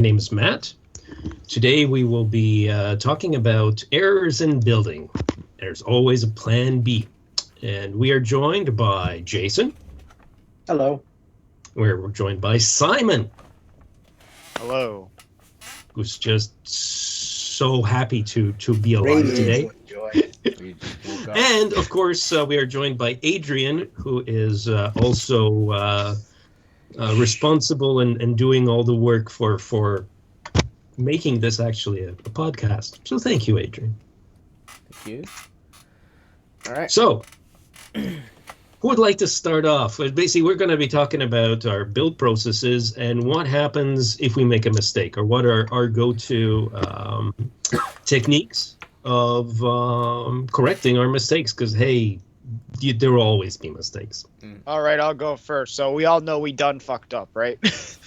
name is Matt. Today we will be talking about errors in building. There's always a plan B. And we are joined by Jason. Hello. We're joined by Simon. Hello. Who's just so happy to be alive today. With joy. And, of course, we are joined by Adrian, who is also responsible and doing all the work for making this actually a podcast. So thank you, Adrian. Thank you. All right. So, who would like to start off? Basically, we're going to be talking about our build processes and what happens if we make a mistake, or what are our go-to techniques of correcting our mistakes, because, hey, there will always be mistakes. All right, I'll go first. So we all know we done fucked up, right? Yes.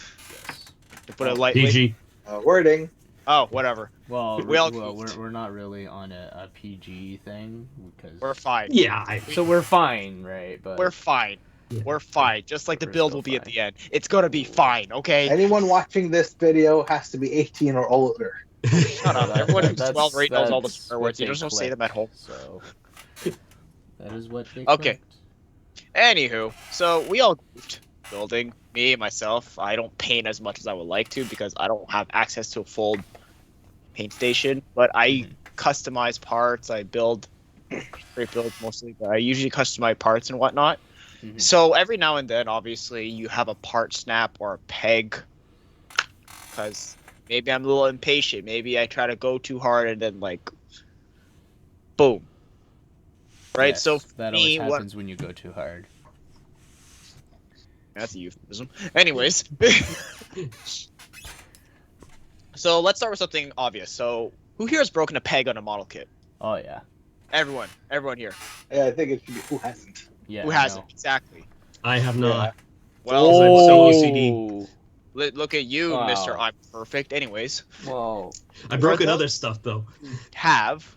To put it lightly. PG. Wording. Oh, whatever. Well, Well, we're not really on a PG thing because We're fine. Yeah. so we're fine, right? But We're fine. Yeah. We're fine. Just like the We're build still will be at fine. the end. It's gonna be fine, okay? Anyone watching this video has to be 18 or older. Shut up. Everyone who's 12 right knows all the that's swear what words. You they just don't say them at home. So that is what they. Okay. correct. Anywho, so we all goofed building. Me, myself, I don't paint as much as I would like to because I don't have access to a full paint station. But I customize parts. I build straight builds mostly, but I usually customize parts and whatnot. Mhm. So every now and then, obviously, you have a part snap or a peg. Because maybe I'm a little impatient. Maybe I try to go too hard and then, like, boom. Right? Yes, So for that me, always what happens when you go too hard. That's a euphemism. Anyways. So let's start with something obvious. So who here has broken a peg on a model kit? Oh yeah. Everyone. Everyone here. Yeah, I think it should be who hasn't. Yeah. Who I hasn't? know. Exactly. I have not. Well, I'm so OCD. look at you, Wow. Mr. I'm perfect. Anyways, Whoa. I broke For other those- stuff, though. have,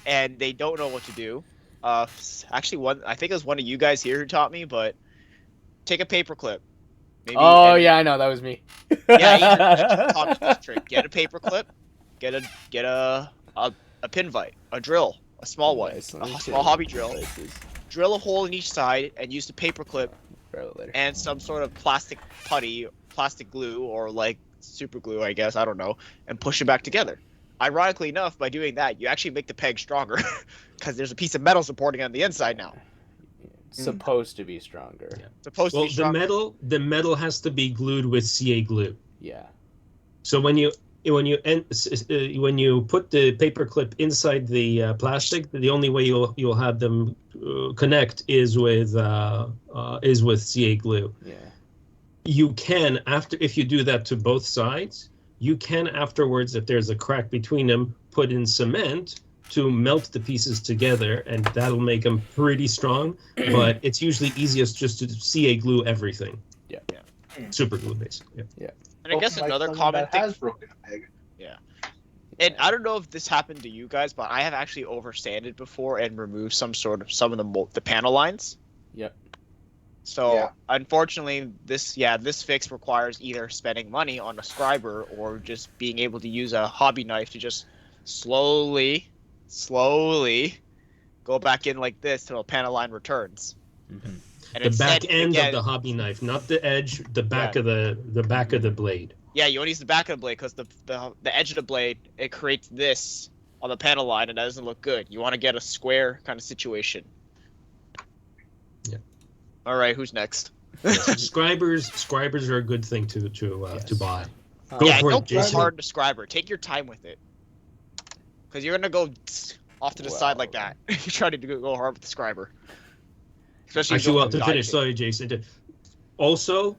and they don't know what to do. Actually, I think it was one of you guys here who taught me, but take a paper clip. Maybe, Oh and- yeah, I know that was me. Yeah, you taught me this trick. Get a paper clip, get a pin vite, a drill, a small one, Nice, a let me small see. hobby drill. Places. Drill a hole in each side and use the paper clip Throw it later. and some sort of plastic putty, plastic glue, or like super glue, I guess, I don't know, and push it back together. Ironically enough, by doing that, you actually make the peg stronger because there's a piece of metal supporting on the inside now. It's supposed to be stronger. Yeah. It's supposed to Well, be stronger. the metal has to be glued with CA glue. Yeah. So when you put the paper clip inside the plastic, the only way you'll have them connect is with CA glue. Yeah. You can, if you do that to both sides, you can afterwards, if there's a crack between them, put in cement to melt the pieces together, and that'll make them pretty strong. But it's usually easiest just to CA glue everything. Yeah. Super glue, basically. Yeah. And I guess Like another someone common that thing. has broken a peg. And I don't know if this happened to you guys, but I have actually oversanded before and removed some of the panel lines. Yep. So Yeah. unfortunately, this fix requires either spending money on a scriber or just being able to use a hobby knife to just slowly go back in like this till a panel line returns. Mm-hmm. And The instead, back end again, of the hobby knife, not the edge. The back of the blade. Yeah, you want to use the back of the blade because the edge of the blade, it creates this on the panel line and that doesn't look good. You want to get a square kind of situation. Yeah. All right, who's next? Scribers are a good thing to buy. Go Yeah, for it, don't go Jason. hard to scriber. Take your time with it. Because you're going to go off to the side like that. You're trying to go hard with the scriber. Especially if Actually, you well, don't to have finish, dodge sorry, Jason. Also,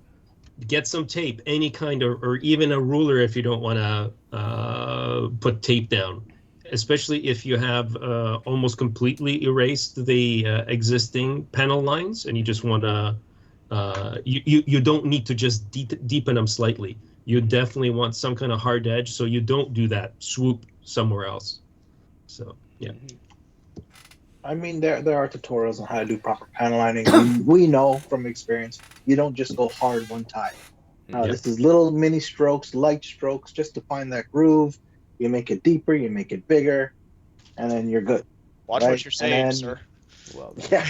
get some tape, any kind, or even a ruler if you don't want to put tape down. Especially if you have almost completely erased the existing panel lines, and you just want to. You don't need to just deepen them slightly. You definitely want some kind of hard edge, so you don't do that swoop somewhere else. So yeah. I mean, there are tutorials on how to do proper panel lining. We know from experience, you don't just go hard one time. Yeah. This is little mini strokes, light strokes, just to find that groove. You make it deeper, you make it bigger, and then you're good. Watch Right? what you're saying, And then, sir. Well done. Yeah.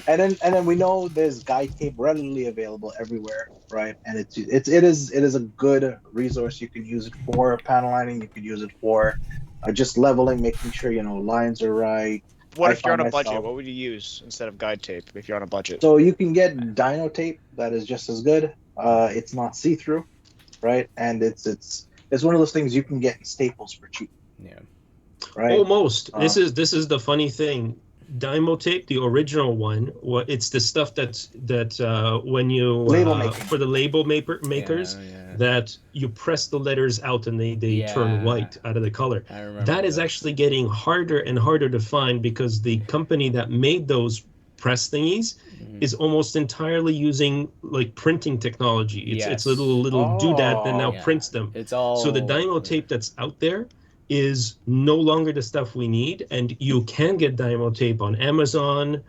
And then we know there's guide tape readily available everywhere, right? And it is a good resource. You can use it for panel lining. You can use it for just leveling, making sure lines are right. What I if you're on find a budget? myself What would you use instead of guide tape if you're on a budget? so you can get Dino tape that is just as good. It's not see through, right? And it's one of those things you can get in Staples for cheap, Yeah. right? Almost. Uh, This is the funny thing. Dymo tape, the original one, it's the stuff that when you Label making. for the label makers Yeah. that you press the letters out and they turn Yeah. white out of the color. I remember That is those. actually getting harder and harder to find because the company that made those press thingies Mhm. is almost entirely using like printing technology. It's Yes. a little doodad that now Oh. prints them. It's all. So the Dymo tape that's out there is no longer the stuff we need, and you can get Dymo tape on Amazon,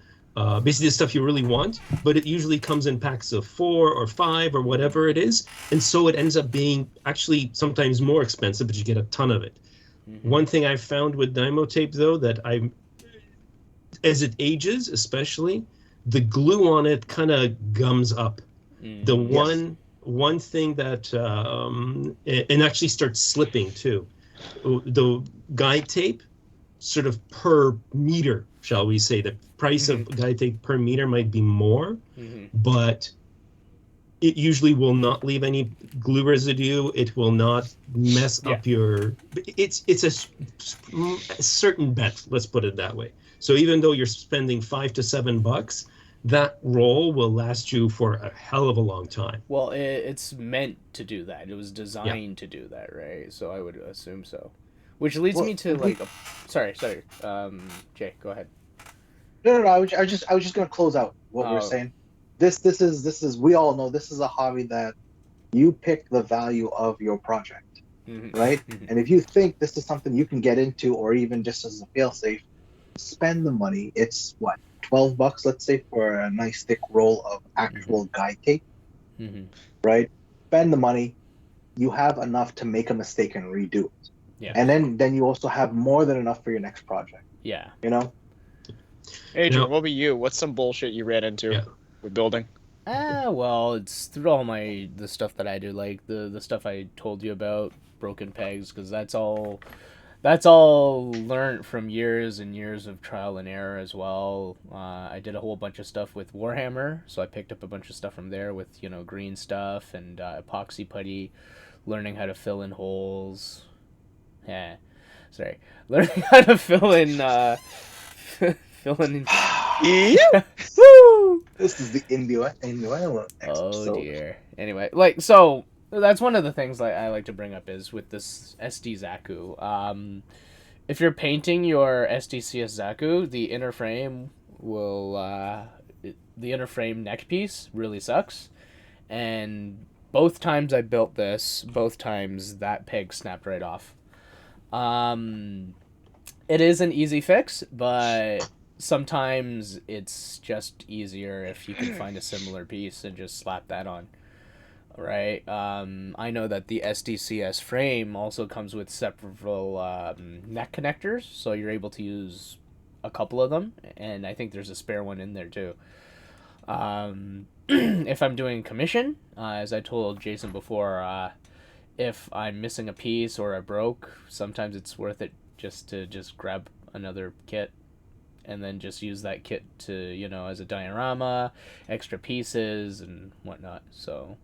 basically the stuff you really want, but it usually comes in packs of 4 or 5 or whatever it is, and so it ends up being actually sometimes more expensive, but you get a ton of it. Mhm. One thing I've found with Dymo tape, though, that as it ages, especially, the glue on it kind of gums up. Mm. The Yes. one thing that and actually starts slipping too. The guide tape, sort of per meter, shall we say, the price of guide tape per meter might be more, Mhm. but it usually will not leave any glue residue. It will not mess up your. It's a certain bet. Let's put it that way. So even though you're spending $5 to $7, that roll will last you for a hell of a long time. Well, it's meant to do that. It was designed to do that, right? So I would assume so. Which leads Well, me to like, sorry. Jay, go ahead. No. I was just gonna close out what we're Oh. saying. This is we all know this is a hobby that you pick the value of your project, Mhm. right? Mhm. And if you think this is something you can get into, or even just as a failsafe, spend the money. It's what, $12, let's say, for a nice thick roll of actual guide tape, Mhm. right? Spend the money. You have enough to make a mistake and redo it, Yeah. and then you also have more than enough for your next project. Yeah. You know. Adrian, Now- what about you? What's some bullshit you ran into Yeah. with building? Well, it's through all the stuff that I do, like the stuff I told you about, broken pegs, because that's all learned from years and years of trial and error as well. I did a whole bunch of stuff with Warhammer, so I picked up a bunch of stuff from there with green stuff and epoxy putty, learning how to fill in holes. Yeah, sorry, learning how to fill in fill in. Woo! This is the India Oh episode. dear. Anyway, so that's one of the things I like to bring up is with this SD Zaku. If you're painting your SDCS Zaku, the inner frame will the inner frame neck piece really sucks, and both times I built this, both times that peg snapped right off. It is an easy fix, but sometimes it's just easier if you can find a similar piece and just slap that on. Right. I know that the SDCS frame also comes with several neck connectors, so you're able to use a couple of them, and I think there's a spare one in there too. If I'm doing commission, as I told Jason before, if I'm missing a piece or I broke, sometimes it's worth it just to grab another kit and then just use that kit to, as a diorama, extra pieces and whatnot. So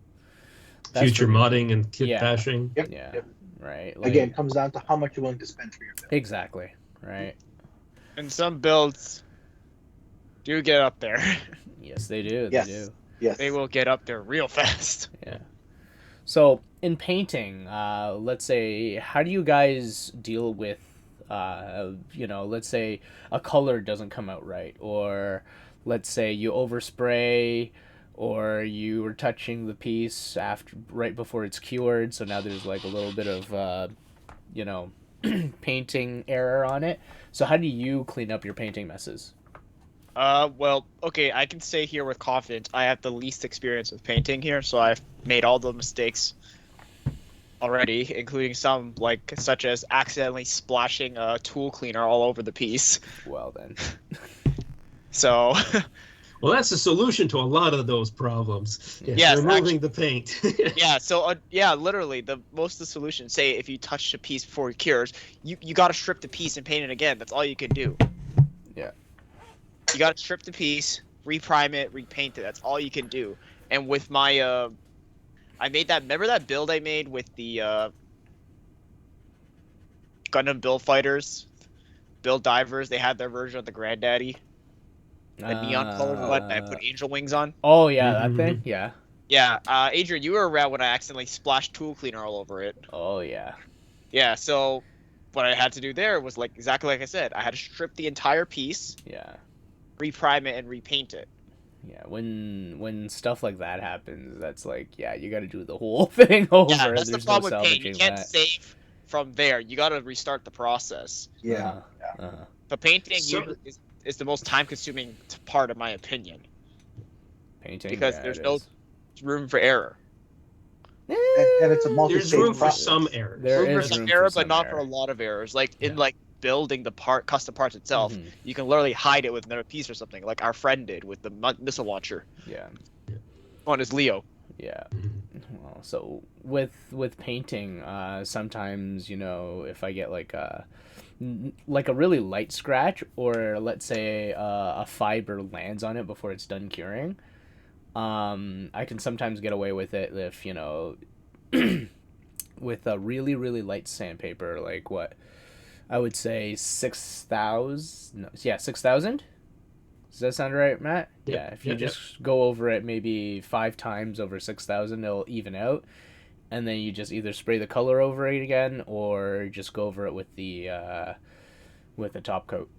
that's Future for me. modding and kit Yeah. bashing. Yep. Yeah. Yep. Right. Again, it comes down to how much you're willing to spend for your build. Exactly. Right. And some builds do get up there. Yes, they do. Yes. They do. Yes. They will get up there real fast. Yeah. So in painting, let's say, how do you guys deal with, let's say a color doesn't come out right, or let's say you overspray, or you were touching the piece right before it's cured, so now there's like a little bit of, painting error on it. So how do you clean up your painting messes? Well, okay, I can say here with confidence, I have the least experience with painting here, so I made all the mistakes already, including some such as accidentally splashing a tool cleaner all over the piece. Well then. So Well, that's the solution to a lot of those problems. Yes, removing the paint. yeah, so literally the most of the solution, say if you touch a piece before it cures, you got to strip the piece and paint it again. That's all you can do. Yeah. You got to strip the piece, reprime it, repaint it. That's all you can do. And with my I made that. Remember that build I made with the Gundam Build Fighters, Build Divers? They had their version of the Granddaddy, the neon colored one that I put angel wings on. Oh yeah, that thing. Yeah. Yeah, Adrian, you were around when I accidentally splashed tool cleaner all over it. Oh yeah. Yeah, so what I had to do there was exactly like I said. I had to strip the entire piece, Yeah. reprime it, and repaint it. Yeah. When stuff like that happens, that's you got to do the whole thing over. Yeah, that's the There's problem no with paint. You salvaging can't that. save from there. You got to restart the process. Yeah. But painting So- usually is the most time-consuming part, in my opinion, Painting because yeah, there's it no is. room for error. And it's a There's multi-stage room for process. some errors. There Room for is some room for error, some but not error. for a lot of errors. In Yeah. building the custom parts itself, Mhm. you can literally hide it with another piece or something, like our friend did with the missile launcher Yeah. on his Leo. Yeah. Well, so with painting, sometimes if I get like a really light scratch, or let's say a fiber lands on it before it's done curing, I can sometimes get away with it if with a really really light sandpaper, like what I would say 6,000. No, yeah, 6,000. Does that sound right, Matt? Yep, Yeah. If you yep, just go over it maybe 5 times over 6,000, it'll even out, and then you just either spray the color over it again, or just go over it with the top coat.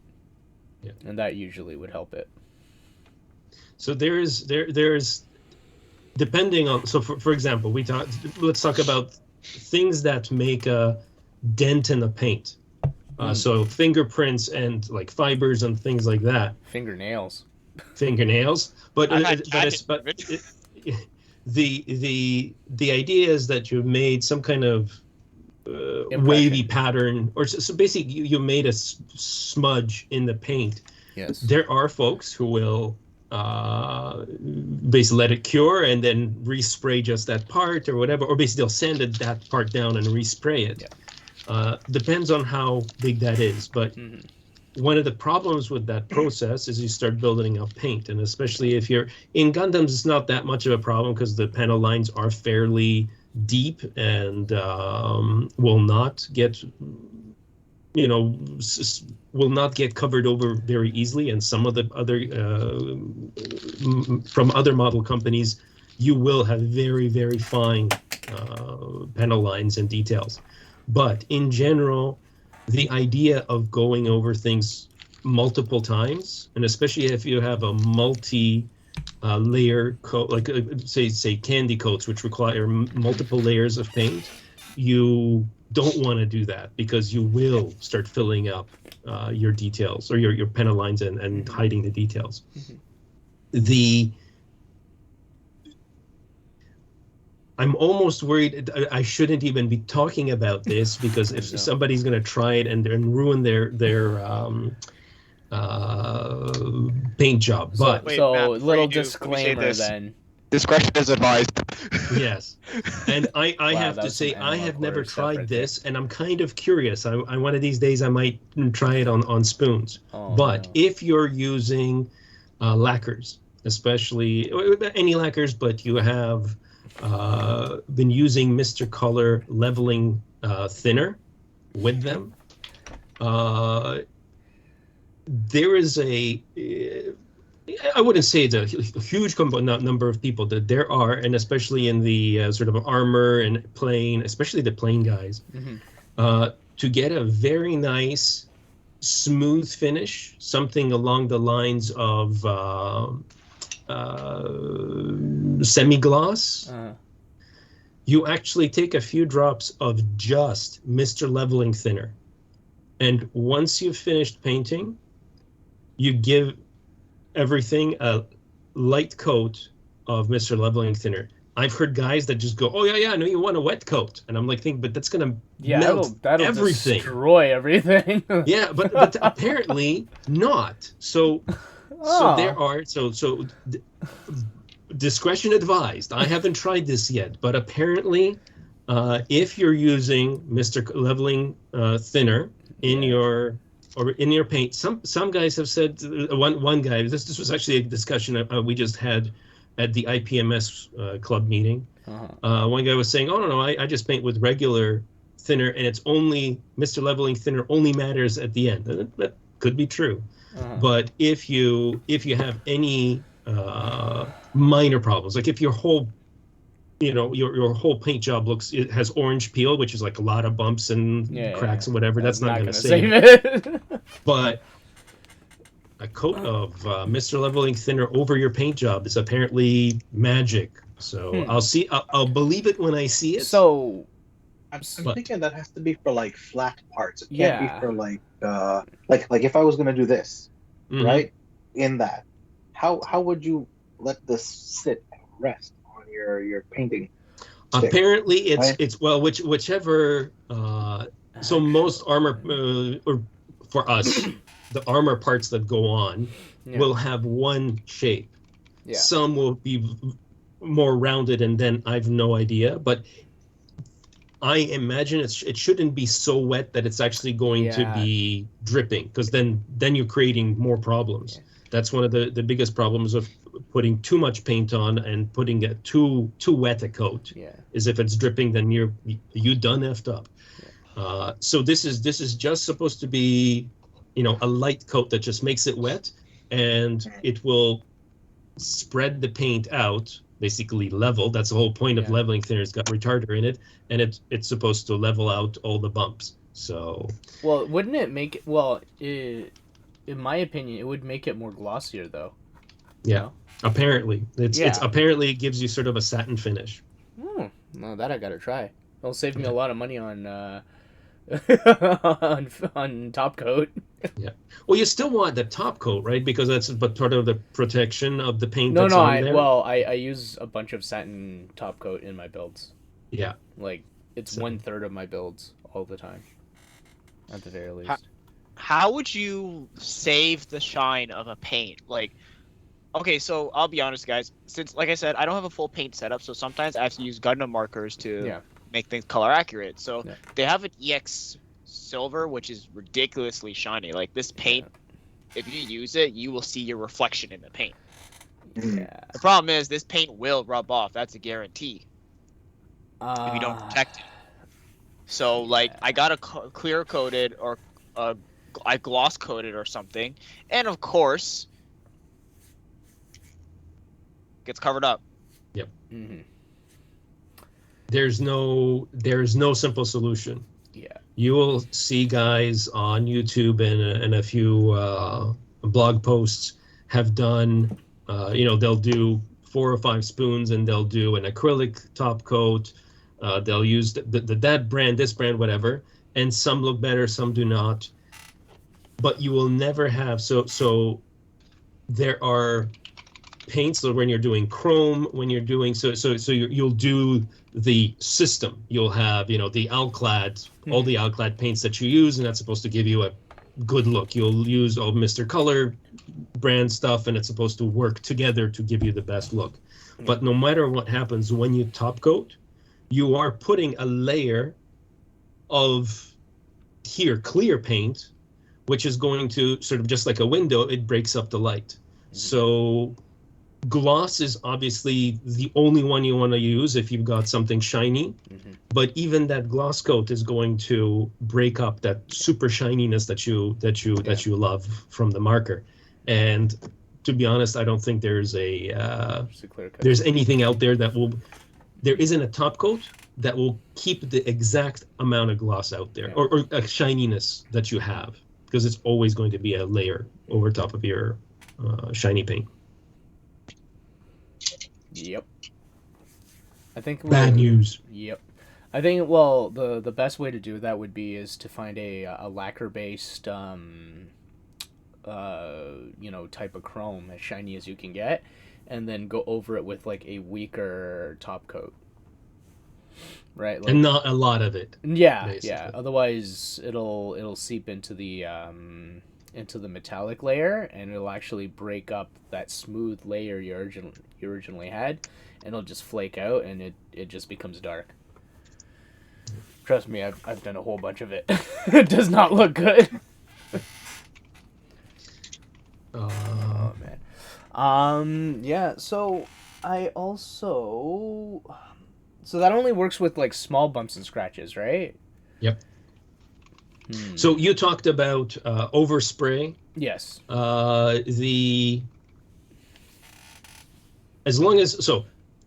Yeah. And that usually would help it. So there's depending on, so for example, let's talk about things that make a dent in the paint. So fingerprints and like fibers and things like that. Fingernails. Fingernails, but I've had the idea is that you made some kind of Impression. wavy pattern, or so basically you made a smudge in the paint. Yes. There are folks who will basically let it cure and then respray just that part or whatever, or basically they'll sand that part down and respray it. Yeah. Depends on how big that is, but one of the problems with that process is you start building up paint, and especially if you're in Gundams, it's not that much of a problem because the panel lines are fairly deep and will not get covered over very easily. And some of the other from other model companies, you will have very very fine panel lines and details. But in general, the idea of going over things multiple times, and especially if you have a multi-layer coat, like say candy coats, which require multiple layers of paint, you don't want to do that because you will start filling up your details or your panel lines and hiding the details. I'm almost worried I shouldn't even be talking about this because if somebody's going to try it and ruin their paint job. But Wait, so Matt, before little you do, let me say disclaimer this. then. Discretion is advised. yes, and I Wow, have that to was say some I analog have never horror stuff tried right this, and I'm kind of curious. I one of these days I might try it on spoons. Oh, But no. if you're using lacquers, especially any lacquers, but you have been using Mr. Color leveling thinner with them, there is I wouldn't say it's a huge number of people that there are, and especially in the sort of armor and plane, especially the plane guys, to get a very nice smooth finish, something along the lines of semi-gloss. You actually take a few drops of just Mr. Leveling Thinner, and once you've finished painting, you give everything a light coat of Mr. Leveling Thinner. I've heard guys that just go, "Oh yeah, I know you want a wet coat," and I'm like, thinking, but that's gonna melt that'll everything. destroy everything. Yeah, but apparently not. So there are discretion advised. I haven't tried this yet, but apparently, if you're using Mr. Leveling thinner in your paint, some guys have said one guy. This was actually a discussion we just had at the IPMS club meeting. One guy was saying, "Oh no, I just paint with regular thinner, and it's only Mr. Leveling thinner only matters at the end." And that could be true, but if you have any minor problems, like if your whole your whole paint job it has orange peel, which is like a lot of bumps and cracks and whatever, that's not going to save it. But a coat of Mr. Leveling thinner over your paint job is apparently magic. So I'll believe it when I see it. So I'm thinking that has to be for like flat parts. It can't be for like if I was gonna do this, right? In that, how would you let this sit and rest on your painting stick? Apparently, it's well, whichever. So most armor, or for us, the armor parts that go on will have one shape. Yeah. Some will be more rounded, and then I've no idea, but I imagine it shouldn't be so wet that it's actually going to be dripping, because then you're creating more problems. Yeah. That's one of the biggest problems of putting too much paint on and putting it too wet a coat. Yeah. Is if it's dripping, then you done effed up. Yeah. So this is just supposed to be, a light coat that just makes it wet, and it will spread the paint out, basically level. That's the whole point of leveling thinner. It's got retarder in it, and it's supposed to level out all the bumps. So, well, wouldn't it make it? Well, in my opinion, it would make it more glossier, though. Yeah, apparently it's apparently it gives you sort of a satin finish. No, that I gotta try. It'll save me a lot of money on on top coat. Yeah. Well, you still want the top coat, right? Because that's part of the protection of the paint. I use a bunch of satin top coat in my builds. Yeah. Like it's 1/3 of my builds all the time, at the very least. How would you save the shine of a paint? Like, okay, so I'll be honest, guys. Since, like I said, I don't have a full paint setup, so sometimes I have to use Gundam markers to make things color accurate. So they have an EX silver, which is ridiculously shiny. Like this paint, if you use it, you will see your reflection in the paint. Yeah. The problem is this paint will rub off. That's a guarantee. If you don't protect it. So like I got a clear coated or I gloss coated or something, and of course gets covered up. Yep. Mm-hmm. There's no simple solution. Yeah. You will see guys on YouTube and a few blog posts have done, they'll do 4 or 5 spoons, and they'll do an acrylic top coat. They'll use that brand, this brand, whatever, and some look better, some do not. But you will never have so there are paints when you're doing chrome, when you're doing you'll do the system. You'll have the Alclad, all the Alclad paints that you use, and that's supposed to give you a good look. You'll use all Mr. Color brand stuff, and it's supposed to work together to give you the best look. But no matter what happens when you top coat, you are putting a layer of clear paint, which is going to sort of, just like a window, it breaks up the light. So gloss is obviously the only one you want to use if you've got something shiny, but even that gloss coat is going to break up that super shininess that you love from the marker. And to be honest, I don't think there's there's anything out there there isn't a top coat that will keep the exact amount of gloss out there, or a shininess that you have, because it's always going to be a layer over top of your shiny paint. Yep. I think bad news. Yep. I think the best way to do that would be to find a lacquer based type of chrome as shiny as you can get, and then go over it with like a weaker top coat. Right, and not a lot of it. Yeah, basically. yeah. Otherwise, it'll seep into the metallic layer, and it'll actually break up that smooth layer you originally had, and it'll just flake out, and it just becomes dark. Trust me, I've done a whole bunch of it. It does not look good. Oh man. Yeah. So I also. So that only works with like small bumps and scratches, right? Yep. So you talked about overspray. Yes. As long as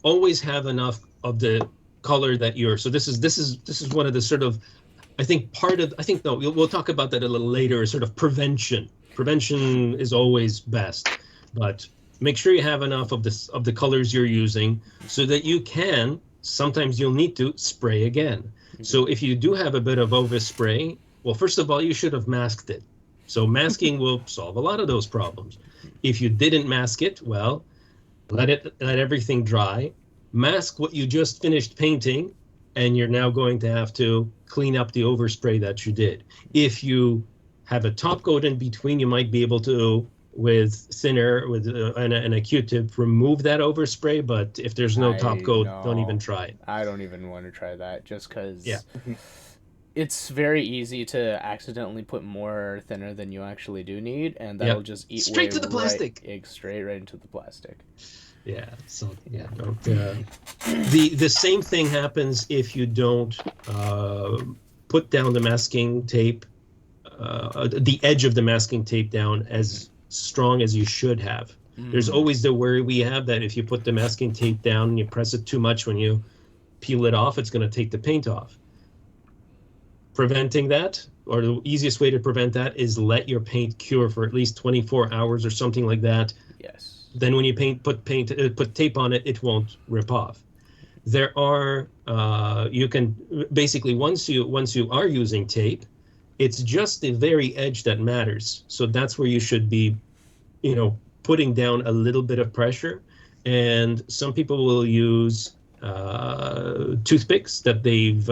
always have enough of the color that you're. So this is one of the sort of, we'll talk about that a little later. Sort of prevention. Prevention is always best, but make sure you have enough of the colors you're using so that you can. Sometimes you'll need to spray again. Mm-hmm. So if you do have a bit of overspray, well, first of all, you should have masked it. So masking will solve a lot of those problems. If you didn't mask it, well, let everything dry. Mask what you just finished painting, and you're now going to have to clean up the overspray that you did. If you have a top coat in between, you might be able to, with thinner and a Q-tip, remove that overspray. But if there's no top coat, don't even try it. I don't even want to try that, just because it's very easy to accidentally put more thinner than you actually do need, and that'll just eat straight to the plastic. Straight right into the plastic. Yeah. So yeah, don't. The same thing happens if you don't put down the masking tape, the edge of the masking tape down as strong as you should have. There's always the worry we have that if you put the masking tape down and you press it too much, when you peel it off, it's going to take the paint off. Preventing that, or the easiest way to prevent that, is let your paint cure for at least 24 hours or something like that. Yes. Then when you put tape on it, it won't rip off. There are you can basically once you are using tape, it's just the very edge that matters. So that's where you should be, putting down a little bit of pressure. And some people will use toothpicks that they've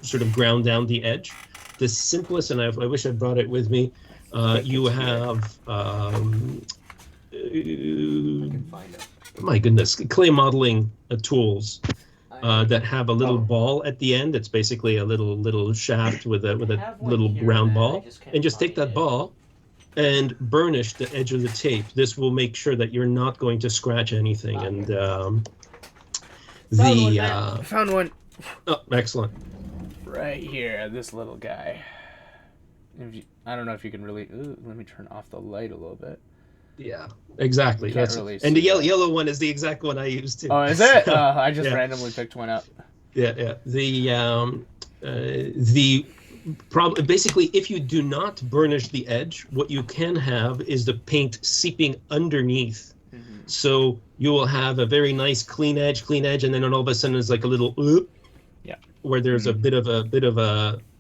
sort of ground down the edge. The simplest, and I wish I brought it with me, you have, my goodness, clay modeling tools. That have a little ball at the end. It's basically a little shaft with a little round ball, and just take that ball and burnish the edge of the tape. This will make sure that you're not going to scratch anything. And found one. Oh, excellent. Right here, this little guy. I don't know if you can really. Let me turn off the light a little bit. Yeah, exactly. Really, and the yellow one is the exact one I used too. Oh, is it? I just randomly picked one up. Yeah. The problem, basically, if you don't burnish the edge, what you can have is the paint seeping underneath. Mm-hmm. So you will have a very nice clean edge, and then all of a sudden it's like a little where there's a bit of a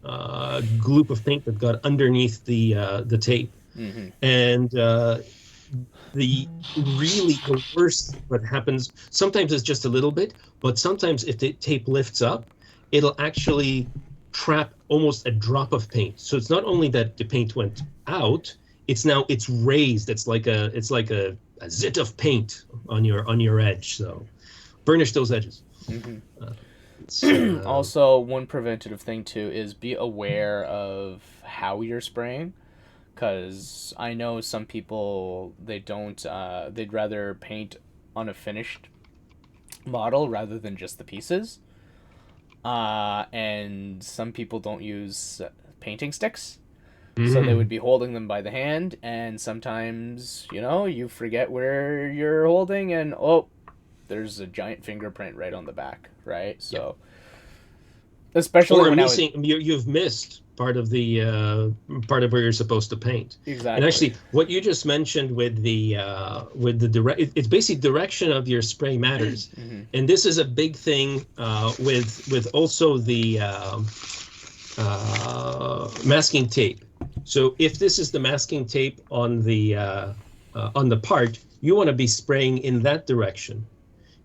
gloop of paint that got underneath the tape. Mm-hmm. And the worst what happens sometimes is just a little bit, but sometimes if the tape lifts up, it'll actually trap almost a drop of paint. So it's not only that the paint went out, it's raised. It's like a zit of paint on your edge. So burnish those edges. Mm-hmm. Also, one preventative thing too is be aware of how you're spraying. Because I know some people, they'd rather paint on a finished model rather than just the pieces. And some people don't use painting sticks. Mm-hmm. So they would be holding them by the hand, and sometimes, you forget where you're holding, and there's a giant fingerprint right on the back, right? So, especially when you've missed part of where you're supposed to paint. Exactly. And actually, what you just mentioned with the it's basically direction of your spray matters. Mm-hmm. And this is a big thing with also the masking tape. So if this is the masking tape on the part, you want to be spraying in that direction.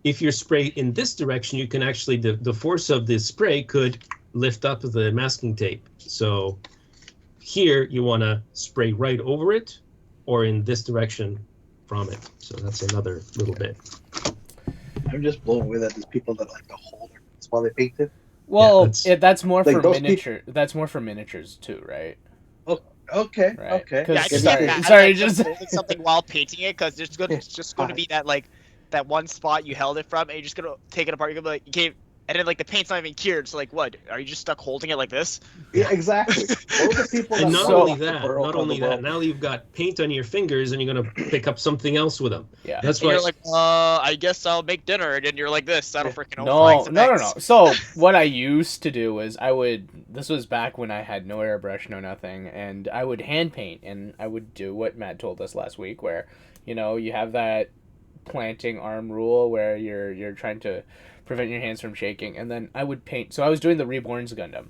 If you're sprayed in this direction, you can actually, the force of the spray could lift up the masking tape. So here you want to spray right over it or in this direction from it. So that's another little bit. I'm just blown away that there's people that like to hold their face while they paint it. Well, Yeah, that's more like for those miniature. That's more for miniatures too, right? Okay, Right. okay. 'Cause- Yeah, I can Sorry, see that. sorry, Like, just- holding something while painting it, because there's gonna, it's just going to be that like that one spot you held it from, and you're just gonna take it apart. You're gonna be like, you can't, and then like the paint's not even cured. So like, what? Are you just stuck holding it like this? Yeah, exactly. Those are people that And not know only how to that, burrow not around only the that, world. now you've got paint on your fingers and you're going to pick up something else with them. Yeah. That's And why you're like, I guess I'll make dinner, and then you're like this. I don't freaking know. No, frying some no, no, eggs. no. So what I used to do was this was back when I had no airbrush, no nothing, and I would hand paint, and I would do what Matt told us last week, where, you have that planting arm rule where you're trying to prevent your hands from shaking, and then I would paint. So I was doing the Reborn's Gundam,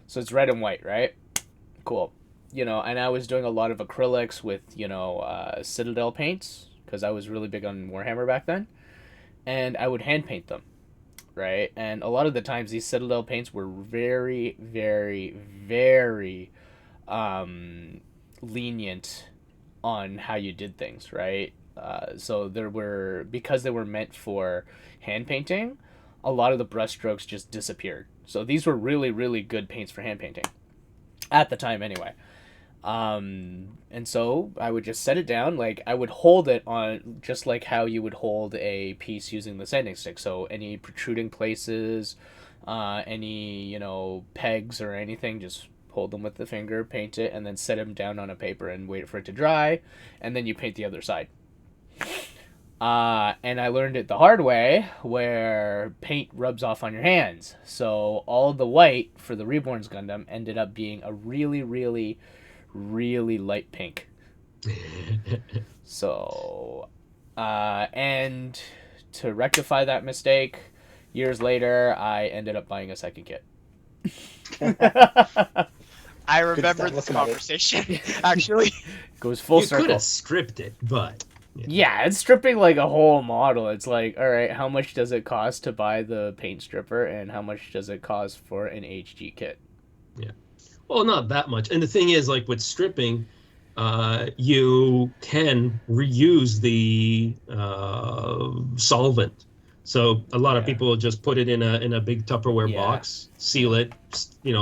so it's red and white, right? Cool. And I was doing a lot of acrylics with Citadel paints because I was really big on Warhammer back then, and I would hand paint them, right? And a lot of the times these Citadel paints were very, very, very lenient on how you did things, right? So because they were meant for hand painting, a lot of the brushstrokes just disappeared. So these were really, really good paints for hand painting at the time anyway. And so I would just set it down, like I would hold it on just like how you would hold a piece using the sanding stick. So any protruding places, any, pegs or anything, just hold them with the finger, paint it, and then set them down on a paper and wait for it to dry, and then you paint the other side. And I learned it the hard way, where paint rubs off on your hands. So all the white for the Reborn's Gundam ended up being a really, really, really light pink. So, and to rectify that mistake, years later, I ended up buying a second kit. I remember stuff, this looking at it. conversation actually. Goes full you circle. could have stripped it, but Yeah, it's stripping like a whole model. It's like, all right, how much does it cost to buy the paint stripper, and how much does it cost for an HG kit? well, not that much. And the thing is, like with stripping, you can reuse the solvent. So a lot of Yeah. people just put it in a big Tupperware Yeah. box, seal it,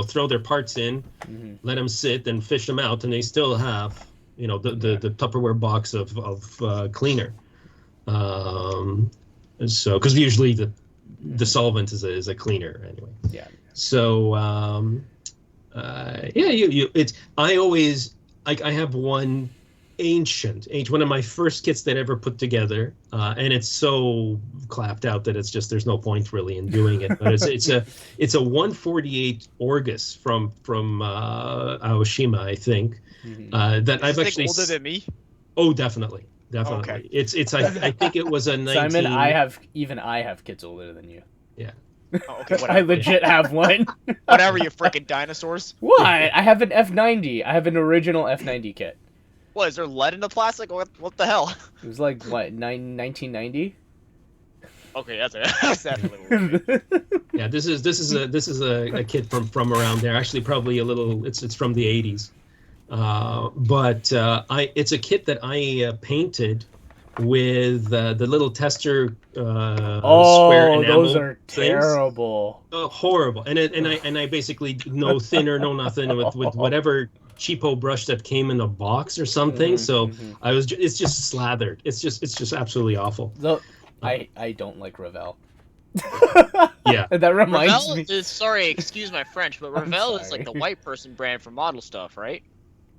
throw their parts in, Mm-hmm. let them sit, and fish them out, and they still have the Tupperware box of cleaner. So because usually the solvent is a cleaner anyway. Yeah. So I always I have one one of my first kits that I ever put together, and it's so clapped out that there's no point really in doing it. But it's a 148 Orgus from Aoshima, I think. Mm-hmm. That I've Is this actually thing older than me? Oh, definitely. Okay. It's I think it was a 19. Simon, I have kits older than you. Oh, okay, I whatever. legit have one. Whatever, you freaking dinosaurs. What? I have an F90. I have an original F90 kit. What, is there lead in the plastic? What the hell? It was like what, 1990? Okay, that's definitely. Yeah, this is a kit from around there. Actually, probably a little. It's from the 80s. But it's a kit that I painted with the little tester square enamel those are things. terrible. Horrible. And I basically no thinner, no nothing with whatever cheapo brush that came in a box or something. So it's just slathered. It's just absolutely awful. I don't like Revell. Yeah. That reminds Revell me. is, sorry, excuse my French, but Revell is like the sorry. white person brand for model stuff, right?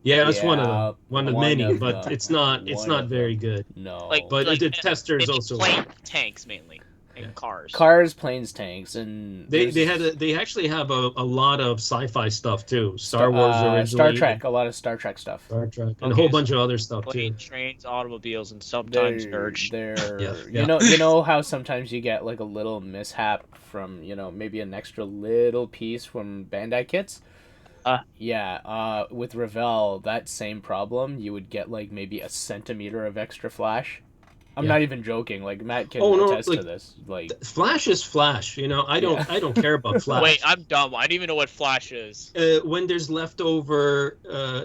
Yeah, it's one Yeah, of them. One of one many, of but them. it's not One not of very good. No. Like- But the testers Maybe also plane tanks mainly, and Yeah. cars. Cars, planes, tanks, and they actually have a lot of sci-fi stuff too. Star Wars originally, Star Trek, a lot of Star Trek stuff. Star Trek, and a Okay, whole so bunch of other stuff too. Planes, trains, automobiles, and sometimes nerds. They're Yeah. you know how sometimes you get like a little mishap from maybe an extra little piece from Bandai kits. With Revell, that same problem, you would get like maybe a centimeter of extra flash. I'm Yeah. not even joking. Like Matt can Oh, no, attest like, to this. Like Flash is Flash. You know, I don't care about Flash. Wait, I'm dumb. I didn't even know what Flash is. When there's leftover,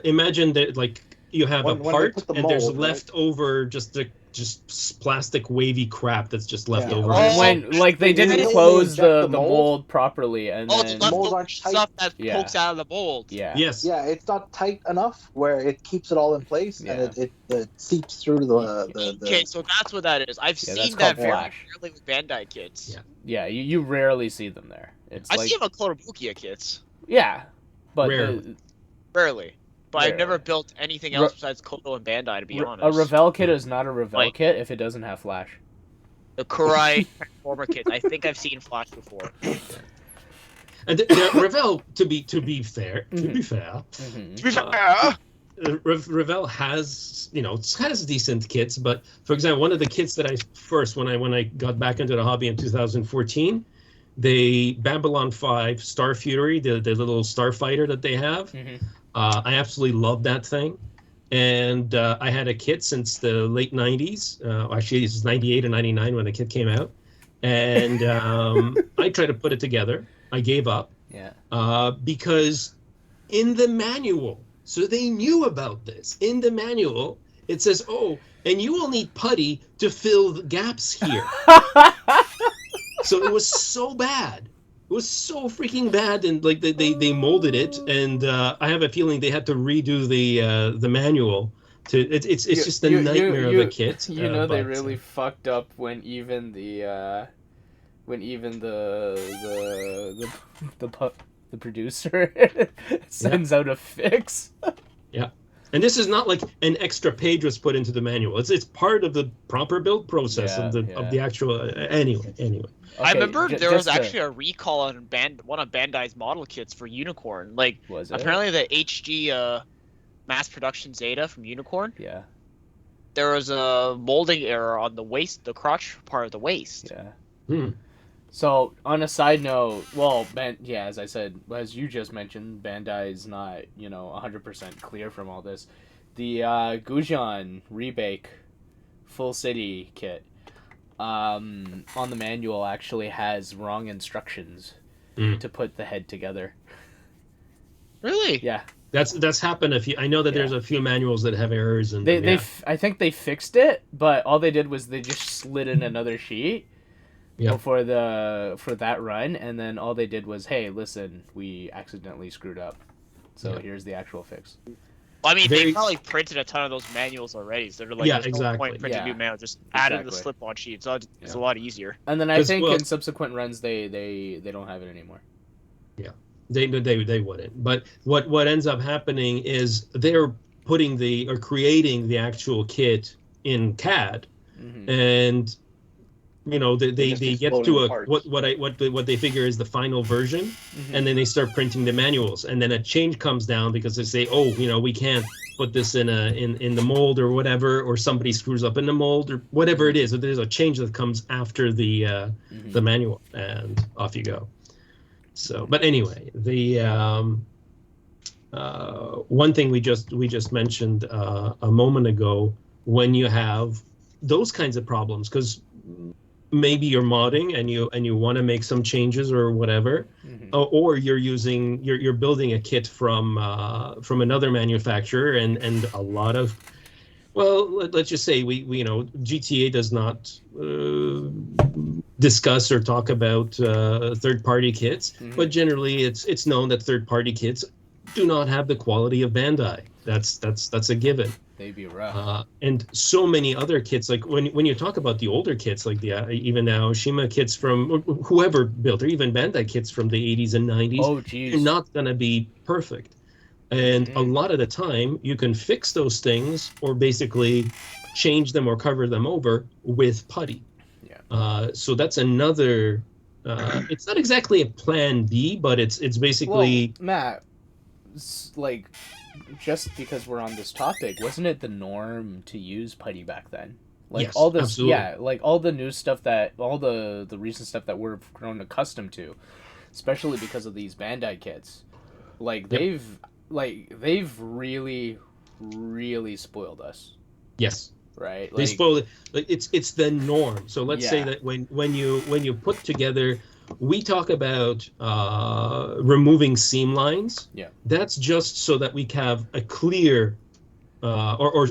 imagine that like you have a When they part put the and there's mold, right? leftover just plastic wavy crap that's just left Yeah. over. Oh, when like they When didn't they close inject the the the mold- mold properly, and Oh, then the molds leftover aren't tight. stuff that Yeah. pokes out of the mold. yeah, Yes. Yeah, it's not tight enough where it keeps it all in place, Yeah. and it seeps through the Okay, so that's what that is. I've Yeah, that's seen that called very Flash. rarely with Bandai kits. Yeah. yeah. You rarely see them there. It's I like see them on Kotobukiya kits. yeah, but Rarely. Rarely. But I've never Rarely. built anything else besides Koto and Bandai, to be a honest. Revell kit is not a Revell Like- kit if it doesn't have Flash. The Kurai Transformer kits, I think I've seen Flash before. And Revell, to be fair, Mhm. To be fair, Revell has has decent kits, but for example, one of the kits that when I got back into the hobby in 2014, the Babylon 5 Star Fury, the little starfighter that they have, Mhm. I absolutely love that thing. And I had a kit since the late 90s. Actually, it's 98 or 99 when the kit came out. And I tried to put it together. I gave up Yeah. because in the manual, so they knew about this. In the manual, it says, oh, and you will need putty to fill the gaps here. So it was so bad. It was so freaking bad, and like they molded it, and I have a feeling they had to redo the manual. It's just a nightmare of a kit. You know they but, really fucked up when even the producer sends out a fix. and this is not like an extra page was put into the manual. It's part of the proper build process Yeah, of the actual. Anyway. I Okay, remember there was just to- actually a recall on one of Bandai's model kits for Unicorn. Like, was it? apparently the HG mass production Zeta from Unicorn, Yeah, there was a molding error on the waist, the crotch part of the waist. yeah. Hmm. So on a side note, well, as I said, as you just mentioned, Bandai is not 100% clear from all this. The Gujan Rebake Full City kit on the manual actually has wrong instructions to put the head together. Really? Yeah, That's happened a few. I know that there's a few manuals that have errors, and I think they fixed it, but all they did was they just slid in another sheet. Yeah. For that run, and then all they did was, hey, listen, we accidentally screwed up, so here's the actual fix. Well, I mean, Very- they probably printed a ton of those manuals already, so they're like, Yeah, there's no point exactly. printing Yeah. new manual, just add in the Exactly. slip-on sheet. So it's a lot easier. And then I 'Cause, think well- in subsequent runs they don't have it anymore. They wouldn't. But what ends up happening is they're creating the actual kit in CAD, Mm-hmm. and they just get exploding to parts. what they figure is the final version, Mm-hmm. and then they start printing the manuals, and then a change comes down because they say, oh, we can't put this in the mold or whatever, or somebody screws up in the mold or whatever it is. So there's a change that comes after the manual, and off you go. So, but anyway, the one thing we just mentioned a moment ago, when you have those kinds of problems, because maybe you're modding and you want to make some changes or whatever, or you're building a kit from another manufacturer, and a lot of, well, let's just say we GTA does not discuss or talk about third-party kits, but generally it's known that third-party kits do not have the quality of Bandai. That's a given. They'd be rough. And so many other kits, like when you talk about the older kits, like the even now Shima kits from whoever built, or even Bandai kits from the 80s and 90s, Oh, they're geez. not going to be perfect. And a lot of the time, you can fix those things or basically change them or cover them over with putty. Yeah. So that's another. It's not exactly a plan B, but it's basically. Well, Matt, like, just because we're on this topic, wasn't it the norm to use putty back then? Like Yes, all this, absolutely. yeah, like all the new stuff all the recent stuff that we're grown accustomed to, especially because of these Bandai kits. Like they've really, really spoiled us. Yes. right? They spoil it. Like it's the norm. So let's say that when you put together, we talk about removing seam lines. Yeah. That's just so that we have a clear, or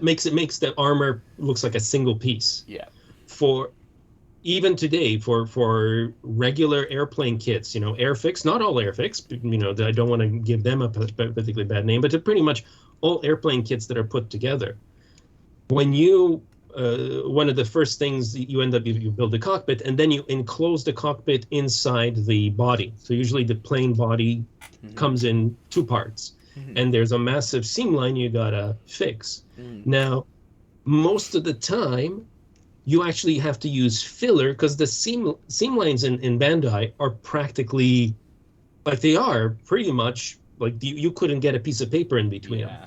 makes the armor looks like a single piece. Yeah. For even today, for regular airplane kits, Airfix, not all Airfix, I don't want to give them a particularly bad name, but pretty much all airplane kits that are put together. When you one of the first things you end up, you build a cockpit, and then you enclose the cockpit inside the body. So usually the plane body comes in two parts, and there's a massive seam line you gotta fix. Now, most of the time, you actually have to use filler because the seam lines in Bandai are practically, like they are pretty much like you couldn't get a piece of paper in between them.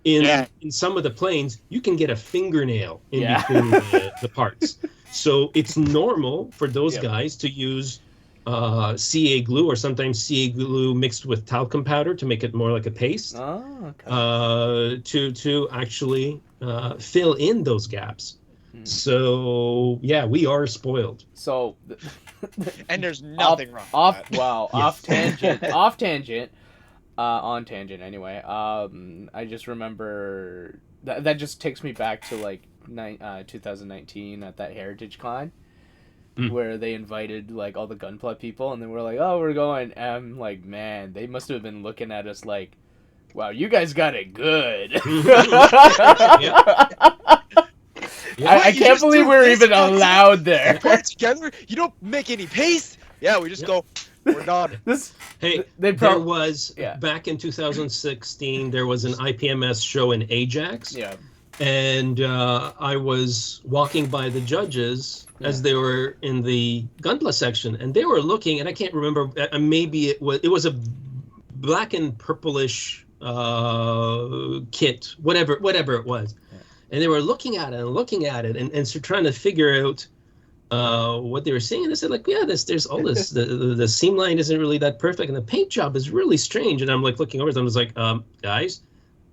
In some of the planes, you can get a fingernail in between the parts. So it's normal for those guys to use CA glue, or sometimes CA glue mixed with talcum powder to make it more like a paste. Oh, okay. To actually fill in those gaps. So yeah, we are spoiled. So, and there's nothing wrong with that. Wow, off tangent. On tangent anyway. I just remember that just takes me back to like 2019 at that Heritage Con, where they invited like all the Gunpla people, and they were like, "Oh, we're going." And I'm like, man, they must have been looking at us like, "Wow, you guys got it good." I can't believe we're even allowed there. Put it together. You don't make any paste. Yeah, we just go. We're done. There was back in 2016. There was an IPMS show in Ajax. Yeah. And I was walking by the judges as they were in the Gunpla section, and they were looking, and I can't remember. Maybe it was a black and purplish kit, whatever it was. And they were looking at it and so trying to figure out what they were seeing. And they said, like, there's all this, the seam line isn't really that perfect, and the paint job is really strange. And I'm like looking over them, I was like, guys,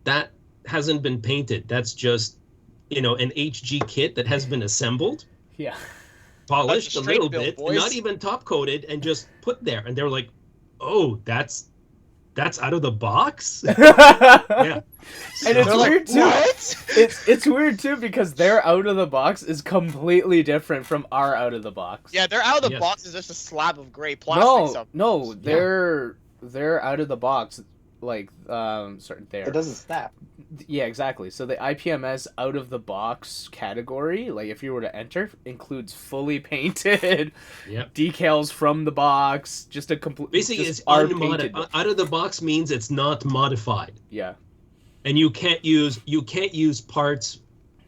that hasn't been painted. That's just, an HG kit that has been assembled. Yeah. Polished a little bit, not even top coated, and just put there. And they were like, oh, that's out of the box? Yeah. And it's weird too. What? It's weird too because their out of the box is completely different from our out of the box. Yeah, their out of the box is just a slab of gray plastic. No, they're out of the box, like there. It doesn't snap. Yeah, exactly. So the IPMS out of the box category, like if you were to enter, includes fully painted decals from the box, just a complete. Basically, it's unmodified. Out of the box means it's not modified. Yeah. And you can't use parts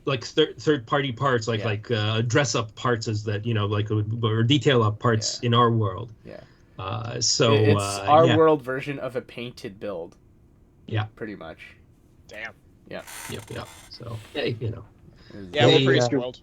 like third party parts like dress up parts as that or detail up parts in our world. Yeah. So it's our world version of a painted build. Yeah. Pretty much. Damn. Yeah. Yep. So hey, Yeah, we're pretty spoiled.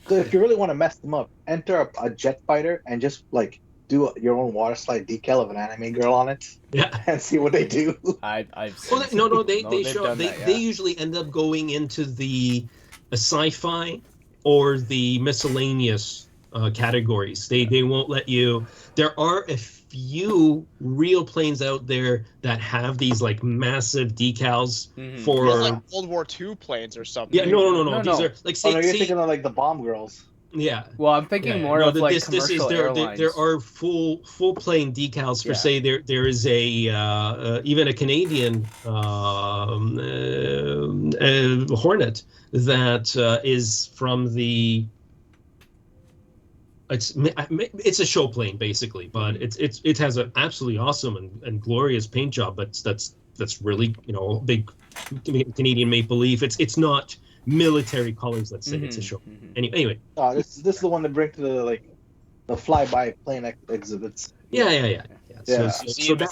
So if you really want to mess them up, enter a jet fighter and just like do your own water slide decal of an anime girl on it. Yeah. And see what they do. I've seen they usually end up going into the sci-fi or the miscellaneous categories. They won't let you. There are a few real planes out there that have these like massive decals for like World War II planes or something. Yeah, no. These are like you're thinking of like the bomb girls. Yeah. Well, I'm thinking more of like commercial airlines. There are full plane decals for say there is a even a Canadian Hornet that is from the. It's a show plane basically, but it has an absolutely awesome and glorious paint job. But that's really big Canadian maple leaf. It's not military colors. Let's say it's a show. Anyway. This is the one to bring to the flyby plane exhibits. Yeah. So that's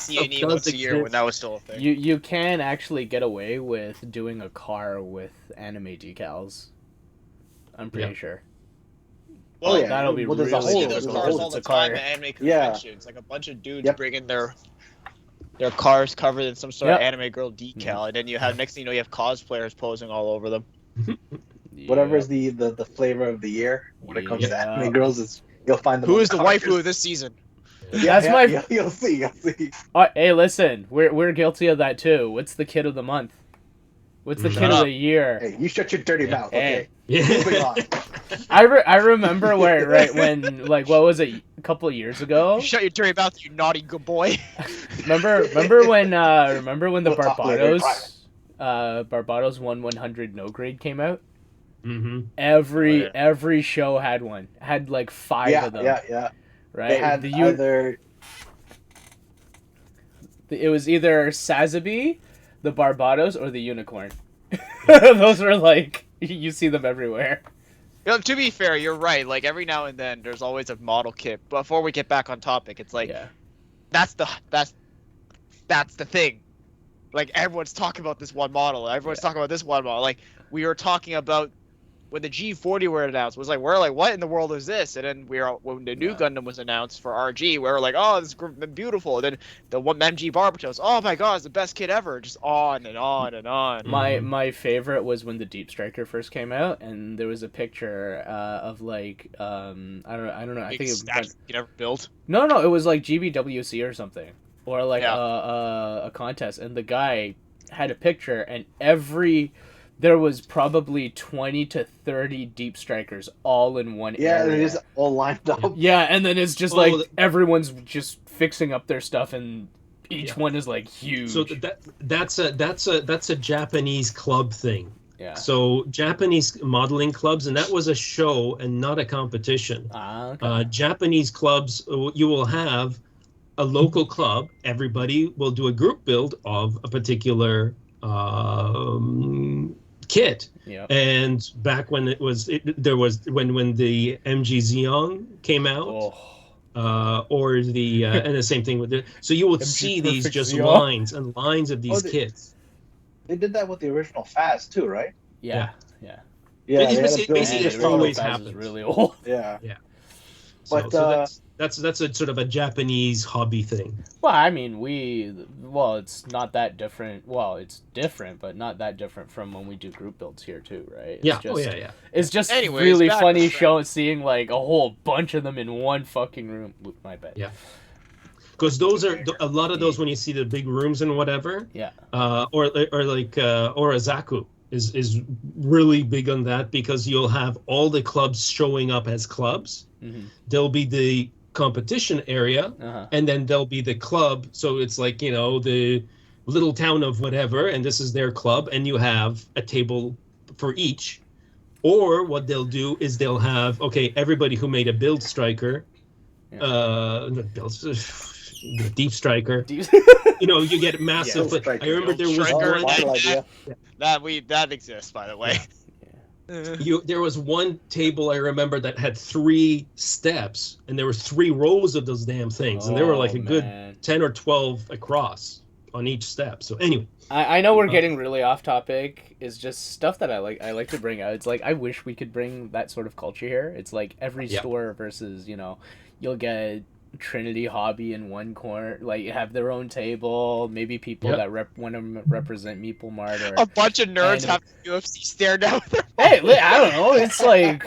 CNE once a year when that was still a thing. You can actually get away with doing a car with anime decals. I'm pretty sure. Well, that'll be really cool. You see those cars cool. all the time at anime conventions. Like a bunch of dudes bringing their cars covered in some sort of anime girl decal, and then you have next thing you know, you have cosplayers posing all over them. whatever is the flavor of the year when it comes to Yeah. anime girls, is you'll find the Who most is the characters. waifu of this season? That's my- You'll see. You'll see. Hey, listen, we're guilty of that too. What's the kid of the month? What's the Shut kid of up. the year? Hey, you shut your dirty Yeah. mouth, Hey. okay? Moving on. I remember where when like what was it, a couple of years ago? You shut your dirty mouth, you naughty good boy. Remember when the We'll talk later. Barbados 100 no grade came out? Mm-hmm. Every show had one. Had like 5 Yeah, of them. yeah. Right? They had either It was either Sazabi, the Barbados, or the Unicorn. Those were like, you see them everywhere. You know, to be fair, you're right. Like every now and then, there's always a model kit. Before we get back on topic, it's like Yeah. that's the thing. Like everyone's talking about this one model. Everyone's talking about this one model. Like we were talking about when the G40 were announced. It was like we're like, what in the world is this? And then when the new Gundam was announced for RG, we were like, oh, this is beautiful. And then the one MG Barbatos, oh my god, it's the best kid ever. Just on and on and on. My favorite was when the Deep Striker first came out, and there was a picture of like I don't know. I think it was you never built. no, it was like GBWC or something, or like a contest, and the guy had a picture, and there was probably 20 to 30 Deep Strikers all in one yeah, area. they're just all lined up. Yeah, and then it's just Oh, like the- everyone's just fixing up their stuff, and each one is like huge. So that's a Japanese club thing. yeah. So Japanese modeling clubs, and that was a show and not a competition. Okay. Japanese clubs, you will have a local club. Everybody will do a group build of a particular kit. Yeah. And back when when the MG Xeon came out, Oh. or the and the same thing with so you would MG see these Perfect just Xeon. lines and lines of these Oh, kits. They did that with the original Faz too, right? Yeah. Yeah, It they had to basically- build basically it just from- always Faz happens. is really old. Yeah. So, But, that's a sort of a Japanese hobby thing. Well, I mean, it's not that different. Well, it's different, but not that different from when we do group builds here too, right? It's Yeah. Just, Yeah. It's just Anyways, really back funny to seeing like a whole bunch of them in one fucking room. Oop, my bad. Yeah. Because those are a lot of those when you see the big rooms and whatever. Yeah. Or Zaku is really big on that because you'll have all the clubs showing up as clubs. Mm-hmm. There'll be the competition area, Uh-huh. and then there'll be the club. So it's like, the little town of whatever, and this is their club, and you have a table for each. Or what they'll do is they'll have, everybody who made a build striker, the deep striker, you get massive. Build striker. I remember there was Striker. one. That exists, by the way. There was one table I remember that had 3 steps, and there were 3 rows of those damn things, and they were like a good man. 10 or 12 across on each step. So anyway, I know we're getting really off topic. It's just stuff that I like to bring out. It's like I wish we could bring that sort of culture here. It's like every store versus you'll get Trinity Hobby in one corner, like have their own table. Maybe people that want to represent Meeple Mart or A bunch of nerds And- have UFC stare down with their hey, I don't know. It's like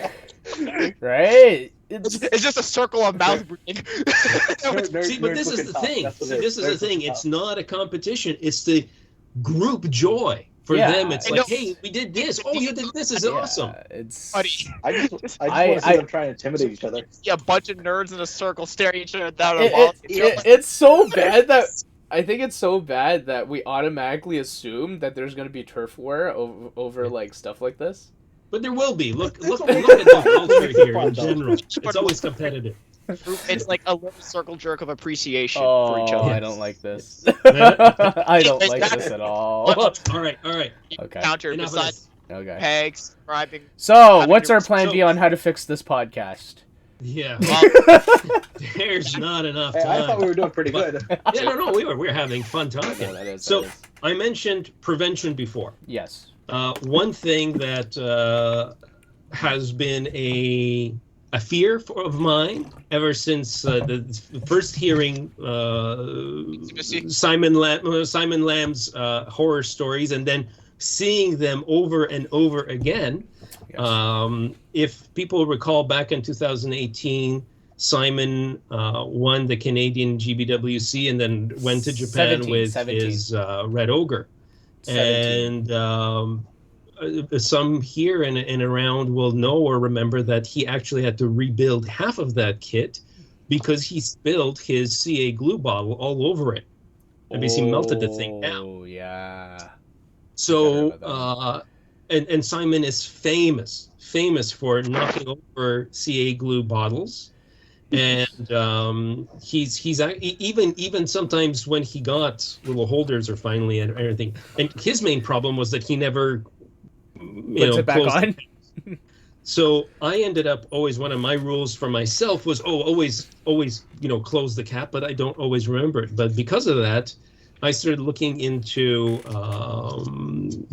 right. It's just a circle of mouth breathing. see, but this is the thing. This is the thing. It's not a competition. It's the group joy for Yeah, them. It's I like, know. hey, we did this. Oh, you did this. Is awesome. It's Buddy. I just want to I- see them try and intimidate each other. Yeah, a bunch of nerds in a circle staring each other down it's so bad that I think it's so bad that we automatically assume that there's going to be turf war over like stuff like this. But there will be. Look at the culture here in Fun, though. general. It's always competitive. It's like a little circle jerk of appreciation for each Oh, other. I don't like this. I don't like this at all. All right. Okay. Counter Enough of besides this. Okay. pegs, subscribing. So, what's our plan B on how to fix this podcast? Yeah. Well, There's not enough Hey, I thought we time. were doing pretty good. Yeah, no, we're having fun talking. Yeah, that is. So that is. I mentioned prevention before. Yes. One thing that has been a fear of mine ever since the first hearing Simon Lamb's horror stories, and then seeing them over and over again. Yes. If people recall, back in 2018, Simon won the Canadian GBWC and then went to Japan 17, with 17. his Red Ogre. 17. And some here and around will know or remember that he actually had to rebuild half of that kit because he spilled his CA glue bottle all over it. And basically melted the thing down. Oh, yeah. So, about and Simon is famous for knocking over CA glue bottles. And he's even sometimes when he got little holders or finally and everything. And his main problem was that he never, Puts it back on. So I ended up always, one of my rules for myself was, always, close the cap, but I don't always remember it. But because of that, I started looking into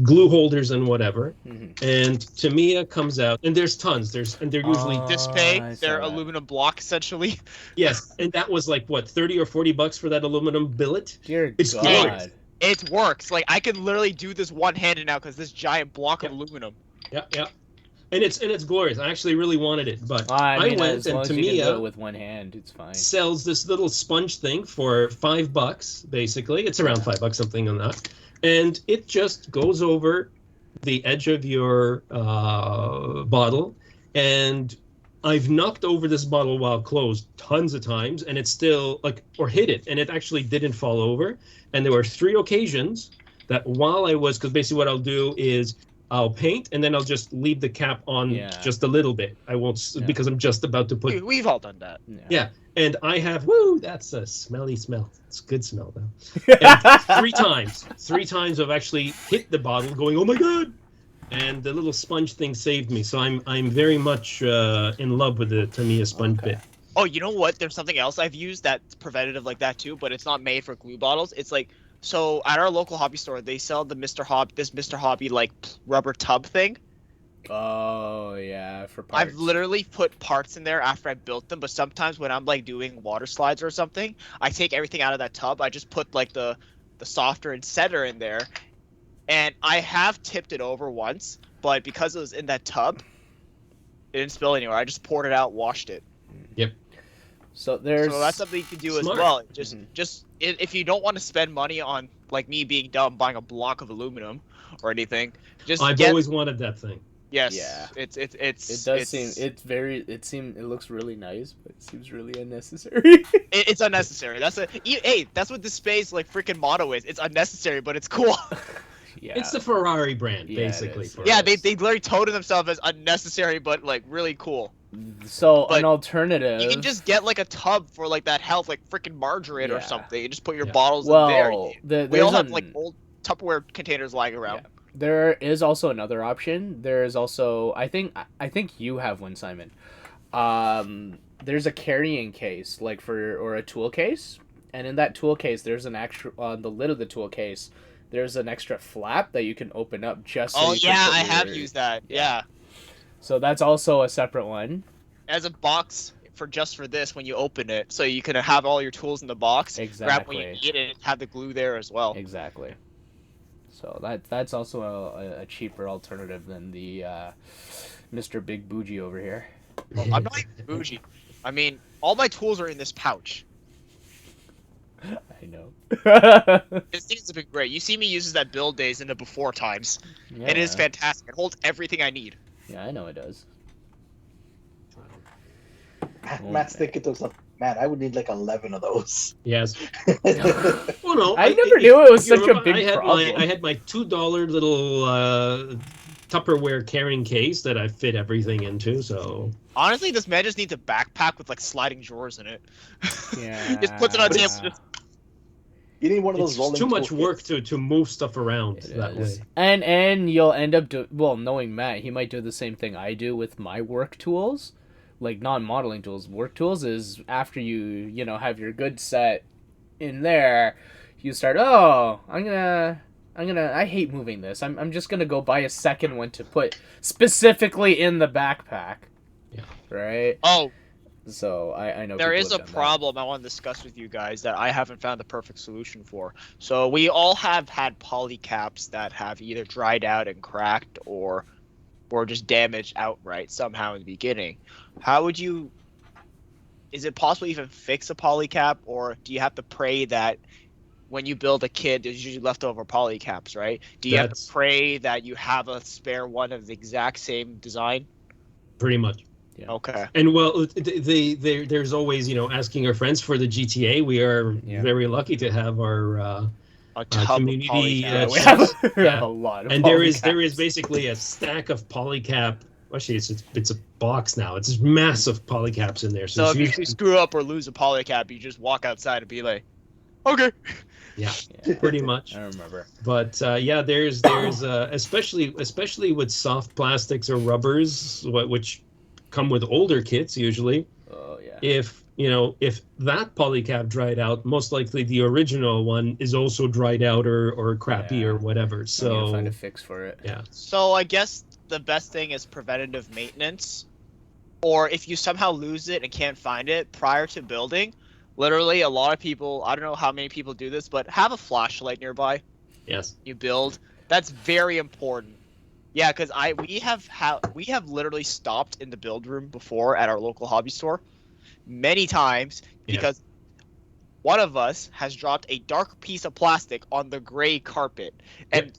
glue holders and whatever. Mm-hmm. And Tamiya comes out, and there's tons. And they're usually Display, they're aluminum block essentially. Yes, and that was like what, $30 or $40 for that aluminum billet. Dear It's God. glorious. It works. Like I can literally do this one-handed now because this giant block of aluminum. Yeah. And it's glorious. I actually really wanted it, but I mean, went as and long as you can do Tamiya it with one hand, it's fine. sells this little sponge thing for $5, basically. It's around $5, something on that. And it just goes over the edge of your bottle. And I've knocked over this bottle while closed tons of times, and it's still or hit it, and it actually didn't fall over. And there were 3 occasions that while I was, because basically what I'll do is I'll paint and then I'll just leave the cap on just a little bit. I won't, because I'm just about to put. We've all done that. Yeah. And I have, that's a smelly smell. It's a good smell though. And 3 times I've actually hit the bottle going, oh my God. And the little sponge thing saved me. So I'm very much in love with the Tamiya sponge bit. Oh, you know what? There's something else I've used that's preventative like that too, but it's not made for glue bottles. It's like, so at our local hobby store, they sell the Mr. Hobby like rubber tub thing. Oh yeah, for parts. I've literally put parts in there after I built them, but sometimes when I'm like doing water slides or something, I take everything out of that tub. I just put like the softer and setter in there, and I have tipped it over once, but because it was in that tub, it didn't spill anywhere. I just poured it out, washed it. Yep. So that's something you can do Smart. as well. Just if you don't want to spend money on, like me being dumb, buying a block of aluminum or anything, I've always wanted that thing. Yes. Yeah. It looks really nice, but it seems really unnecessary. It's unnecessary. That's what this space like freaking motto is. It's unnecessary, but it's cool. Yeah. It's the Ferrari brand, Yeah, it basically. is. Yeah, they literally toted themselves as unnecessary, but like really cool. So But an alternative. You can just get like a tub for like that health, like freaking margarine or Yeah. something. You just put your Yeah. bottles well, in there. We all have like an- old Tupperware containers lying around. Yeah. There is also another option. There is also I think you have one, Simon. There's a carrying case or a tool case, and in that tool case there's an extra on the lid of the tool case. There's an extra flap that you can open up just. So Oh you can yeah, put I your- have used that. Yeah. So that's also a separate one. As a box for this when you open it, so you can have all your tools in the box. Grab when you Exactly. need it and have the glue there as well. Exactly. So that's also a cheaper alternative than the Mr. Big Bougie over here. Well, I'm not even bougie. I mean, all my tools are in this pouch. I know. This thing has been great. You see me uses that build days in the before times. Yeah. It is fantastic. It holds everything I need. Yeah, I know it does. Matt's thinking to himself, man, I would need like 11 of those. Yes. Well, no, I never knew it was you such a remember, big problem. I had my $2 little Tupperware carrying case that I fit everything into. So Honestly, this man just needs a backpack with like sliding drawers in it. Yeah. Just puts it on the table. Just You need one of it's those rolling too much tool work kits. to move stuff around It that is. way. And you'll end up knowing Matt, he might do the same thing I do with my work tools, like non-modeling tools. Work tools is after you have your good set in there, you start, I hate moving this. I'm just gonna go buy a second one to put specifically in the backpack. Yeah. Right? oh, So I know There people is a have done problem I want to discuss with you guys that I haven't found the perfect solution for. So we all have had polycaps that have either dried out and cracked or just damaged outright somehow in the beginning. How would you is it possible to even fix a polycap, or do you have to pray that when you build a kit there's usually leftover polycaps, right? Do you have to That's pray that you have a spare one of the exact same design? pretty much. Yeah. Okay. And well, there's always, asking our friends for the GTA. We are Yeah. very lucky to have our A tub community, of that. polycaps. We have, we have Yeah. a lot of and there is polycaps. basically a stack of polycap. Actually, it's a box now. It's massive polycaps in there. So, So it's if you usually, screw up or lose a polycap, you just walk outside and be like, okay. yeah, Yeah, pretty much. I remember. But yeah, there's especially with soft plastics or rubbers, which come with older kits usually. Oh yeah. If that polycap dried out, most likely the original one is also dried out or crappy Yeah. or whatever. I need to So find a fix for it. yeah, So I guess the best thing is preventative maintenance. Or if you somehow lose it and can't find it prior to building, literally a lot of people, I don't know how many people do this, but have a flashlight nearby. yes, You build. That's very important. Yeah, because we have literally stopped in the build room before at our local hobby store many times Yeah. because one of us has dropped a dark piece of plastic on the gray carpet, and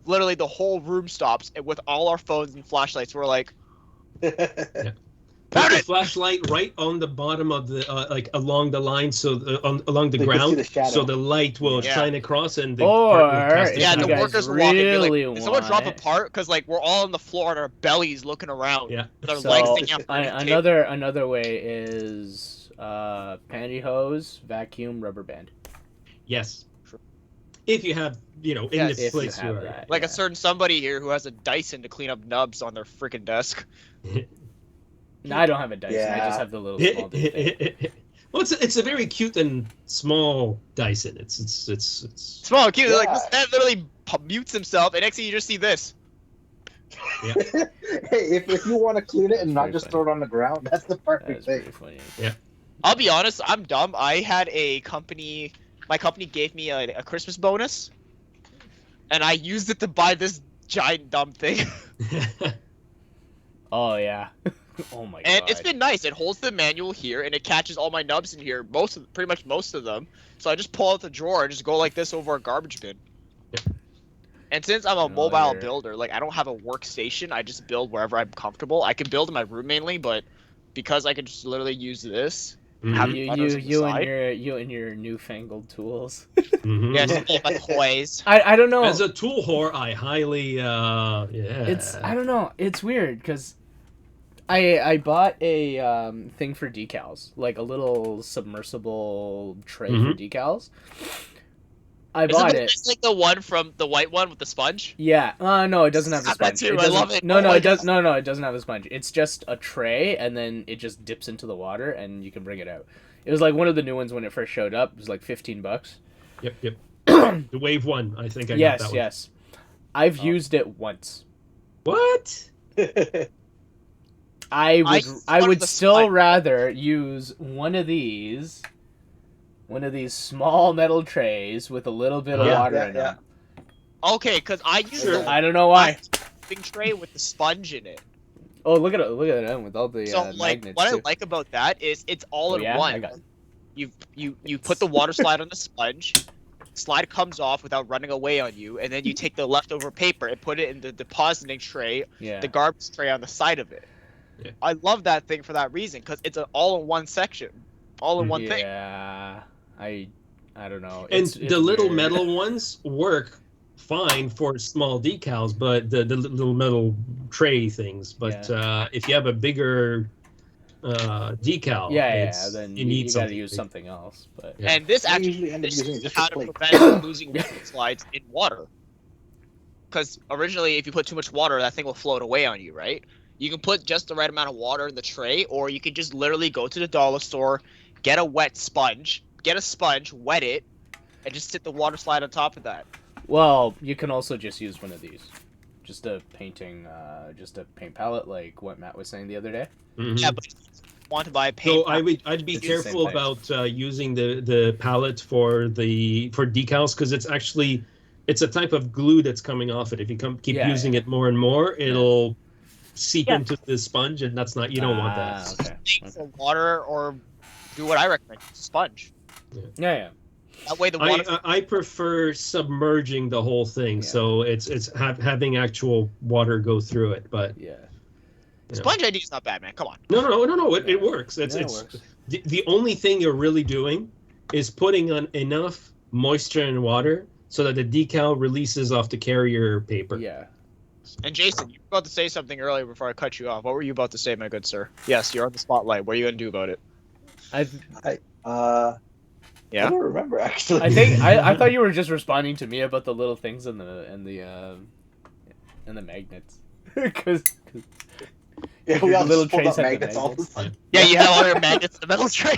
literally the whole room stops, and with all our phones and flashlights, we're like, put Found the it! flashlight right on the bottom of the like along the line, so along the So you can see ground, the shadow. so the light will Yeah. shine across and the Or part will cast the if yeah, you the shadow. guys workers will walk in and be really like, did someone drop a want it. part? Because like we're all on the floor on our bellies looking around. Yeah. With our So legs sticking out from underneath the table. another way is pantyhose, vacuum, rubber band. Yes. If you have, in Yes. the If you place you have are. that. Like yeah. a certain somebody here who has a Dyson to clean up nubs on their freaking desk. No, I don't have a Dyson. I Yeah. just have the little small dude thing. Well, it's a very cute and small Dyson. It's Small, cute. Like Yeah. this man literally mutes himself, and next thing you just see this. Hey, if you want to clean it and not Very just funny. throw it on the ground, that's the perfect That's thing. pretty funny. I'll be honest, I'm dumb. I had a company. My company gave me a Christmas bonus, and I used it to buy this giant dumb thing. Oh yeah. Oh my And god. it's been nice. It holds the manual here, and it catches all my nubs in here. Pretty much most of them. So I just pull out the drawer and just go like this over a garbage bin. Yep. And since I'm a Oh, mobile you're- builder, like I don't have a workstation. I just build wherever I'm comfortable. I can build in my room mainly, but because I can just literally use this. Mhm, You and your newfangled tools. mhm. Yeah, just all my toys. I don't know. As a tool whore, I highly yeah. It's I don't know. It's weird because I bought a thing for decals, like a little submersible tray for decals. I bought it. It's like the one from the white one with the sponge. Yeah. No, it doesn't have the I bet sponge. you, I doesn't- love it. No, Oh no, my it does. God. No, it doesn't have a sponge. It's just a tray, and then it just dips into the water, and you can bring it out. It was like one of the new ones when it first showed up. It was like $15. Yep. The Wave 1, I think I got Yes, that one. yes. I've used it once. What? I would started the still slide. rather use one of these small metal trays with a little bit of Yeah, water in them. Okay, because I use Sure. the I don't know why. thing tray with the sponge in it. Oh, look at it with all the So like, magnets. what too. I like about that is it's all Oh, in yeah? I one. got it. You put the water slide on the sponge, slide comes off without running away on you, and then you take the leftover paper and put it in the depositing tray, Yeah. the garbage tray on the side of it. Yeah. I love that thing for that reason because it's an all-in-one section, all in one thing. Yeah. I don't know. And It's the little weird. metal ones work fine for small decals, but the little metal tray things. But if you have a bigger decal, Yeah, then you you need gotta something use big. something else. But Yeah. And this I actually usually end up this using is just how a to plate. prevent losing water slides in water. Because originally, if you put too much water, that thing will float away on you, right? You can put just the right amount of water in the tray, or you can just literally go to the dollar store, get a wet sponge, wet it, and just sit the water slide on top of that. well, you can also just use one of these. Just a paint palette, like what Matt was saying the other day. Mhm. Yeah, but want to buy paint. So I'd be It's the same careful thing. about using the palette for decals, because it's a type of glue that's coming off it. If you keep Yeah, using yeah. it more and more, it'll seep Yeah. into the sponge, and you don't want that. Okay. For water, or do what I recommend, sponge. Yeah. That way the water. I prefer submerging the whole thing, Yeah. so it's having actual water go through it. But Yeah. Sponge idea is not bad, man. Come on. no, it Yeah. works. Yeah, it works. The only thing you're really doing is putting on enough moisture and water so that the decal releases off the carrier paper. Yeah. And Jason, you were about to say something earlier before I cut you off. What were you about to say, my good sir? Yes, you're on the spotlight. What are you gonna do about it? I Yeah. I don't remember actually. think I thought you were just responding to me about the little things in the magnets. Because yeah, we all little just pulled trays up have the magnets all the magnets. time. Yeah, you have all your magnets in the metal tray.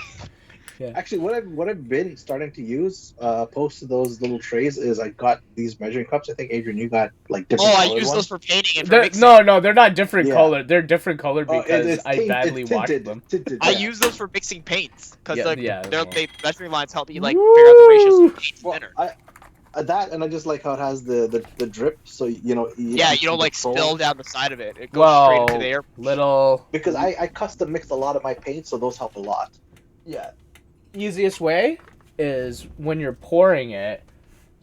Actually, what I've been starting to use, opposed to those little trays, is I got these measuring cups. I think Adrian, you got like different. Oh, I colored use ones. those for painting and for They're, mixing. no, they're not different Yeah. color. They're different color Oh, because it's I tint- badly it's washed tinted, them. tinted, I yeah. use those for mixing paints because Yeah, the measuring lines help you like Woo! figure out the ratios of paint Well, thinner. That, and I just like how it has the drip, so you know. Yeah, you don't can like control- spill down the side of it. It goes straight into the air. Little. Because I custom mixed a lot of my paint, so those help a lot. Yeah. Easiest way is when you're pouring it,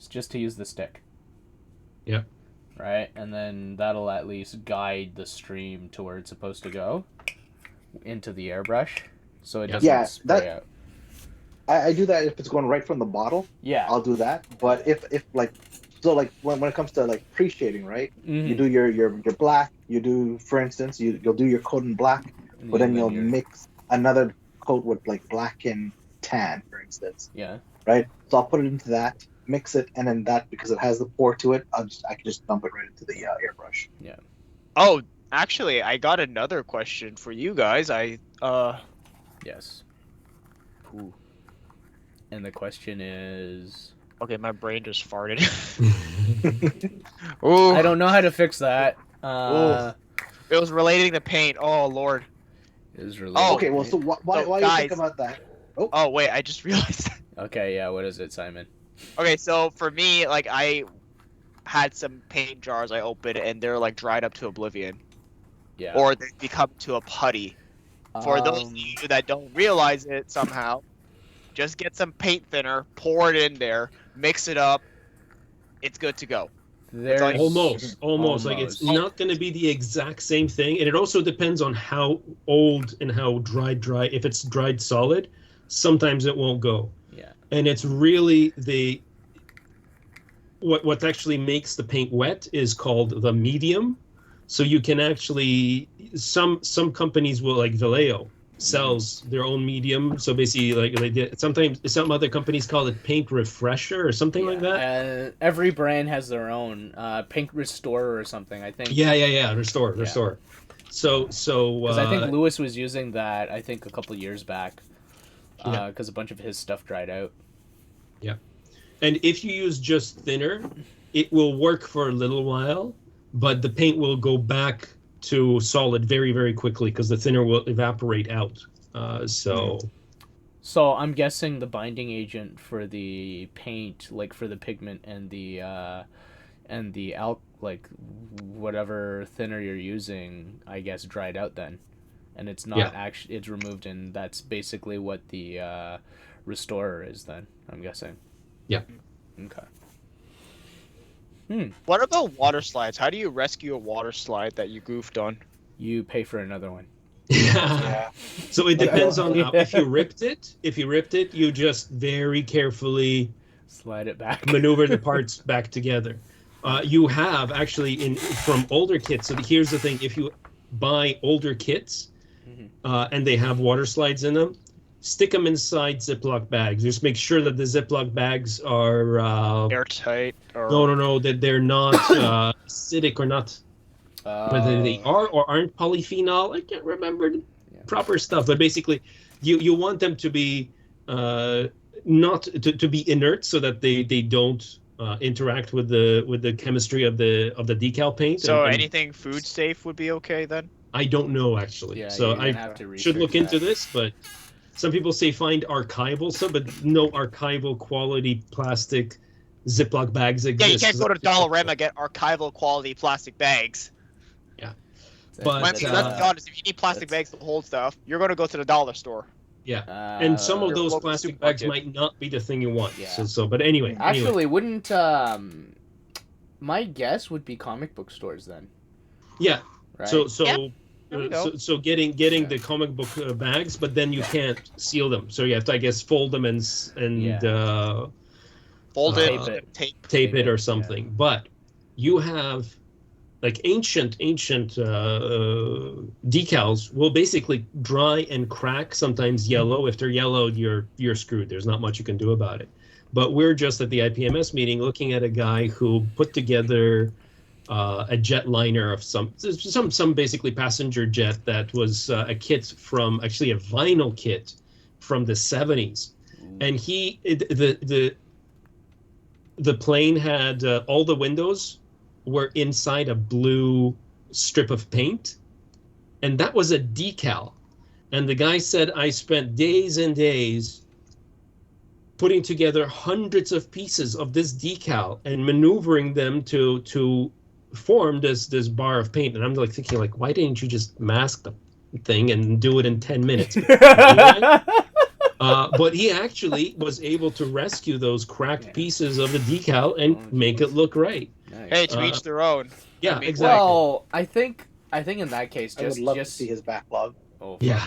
is just to use the stick. Yeah. Right? And then that'll at least guide the stream to where it's supposed to go into the airbrush. So it doesn't Yeah, spray out. I do that if it's going right from the bottle. Yeah. I'll do that. But if like when it comes to like pre-shading, right? Mhm. You do your black. You do, for instance, you'll do your coat in black, but then you'll mix another coat with like black and tan, for instance. Yeah. Right. So I'll put it into that, mix it, and then that, because it has the pour to it, I can just dump it right into the airbrush. Oh, actually, I got another question for you guys. Yes. And the question is, Okay, my brain just farted. Ooh, I don't know how to fix that. It was relating to paint. Oh lord. Is really Oh, Okay. Well, so why you guys- think about that? Oh wait, I just realized. Okay, yeah. What is it, Simon? Okay, so for me, like I had some paint jars I opened and they're like dried up to oblivion, Yeah. or they become to a putty. For those of you that don't realize it somehow, just get some paint thinner, pour it in there, mix it up. It's good to go. there's Almost. Like it's not going to be the exact same thing, and it also depends on how old and how dry. If it's dried solid, sometimes it won't go. Yeah. And it's really what actually makes the paint wet is called the medium. So you can actually some companies will, like Vallejo sells their own medium. So basically, like they did, sometimes some other companies call it paint refresher or something like that. Every brand has their own paint restorer or something. I think. Yeah. Restore. So Because I think Lewis was using that. I think a couple years back. Yeah. Because a bunch of his stuff dried out. and if you use just thinner, it will work for a little while, but the paint will go back to solid very, very quickly because the thinner will evaporate out. So I'm guessing the binding agent for the paint, like for the pigment and the like whatever thinner you're using, I guess dried out then, and it's not actually, it's removed, and that's basically what the restorer is then, I'm guessing. Yeah. Okay. What about water slides? How do you rescue a water slide that you goofed on? You pay for another one. Yeah. So it depends on Yeah. how, if you ripped it, you just very carefully Slide it back. maneuver the parts back together. You have actually from older kits. So here's the thing: if you buy older kits and they have water slides in them, stick them inside Ziploc bags. Just make sure that the Ziploc bags are Airtight or no, that they're not acidic or not. Whether they are or aren't polyphenol, I can't remember the proper stuff. But basically, you want them to be not to be inert so that they don't interact with the chemistry of the decal paint. So and anything food safe would be okay then? I don't know actually. Yeah, So you're gonna I have to should look research into that. this, but some people say find archival stuff, but no archival quality plastic Ziploc bags Yeah, exist. you can't go to Dollarama and get archival quality plastic bags. But, Let's be honest, if you need plastic bags to hold stuff, you're going to go to the dollar store. Yeah, and some of Your those local plastic bags supermarket. might not be the thing you want. Yeah. So but anyway. Actually, wouldn't my guess would be comic book stores then. Yeah. Right. So There we go. so getting the comic book bags, but then you can't seal them. So you have to, I guess, fold them and Fold Tape it, it. tape it or something. But you have like ancient decals will basically dry and crack, sometimes yellow. If they're yellow, you're screwed. There's not much you can do about it. But we're just at the IPMS meeting looking at a guy who put together a jetliner of some basically passenger jet that was a kit from, actually a vinyl kit from the 70s. And the plane had all the windows were inside a blue strip of paint, and that was a decal. And the guy said, I spent days and days putting together hundreds of pieces of this decal and maneuvering them to form this bar of paint. And I'm like thinking, like, why didn't you just mask the thing and do it in 10 minutes? But he actually was able to rescue those cracked pieces of the decal and make it look right. Nice. Hey, to each their own. Yeah, I mean, exactly. Well, I think in that case, I would just love to see his backlog. Oh, Yeah.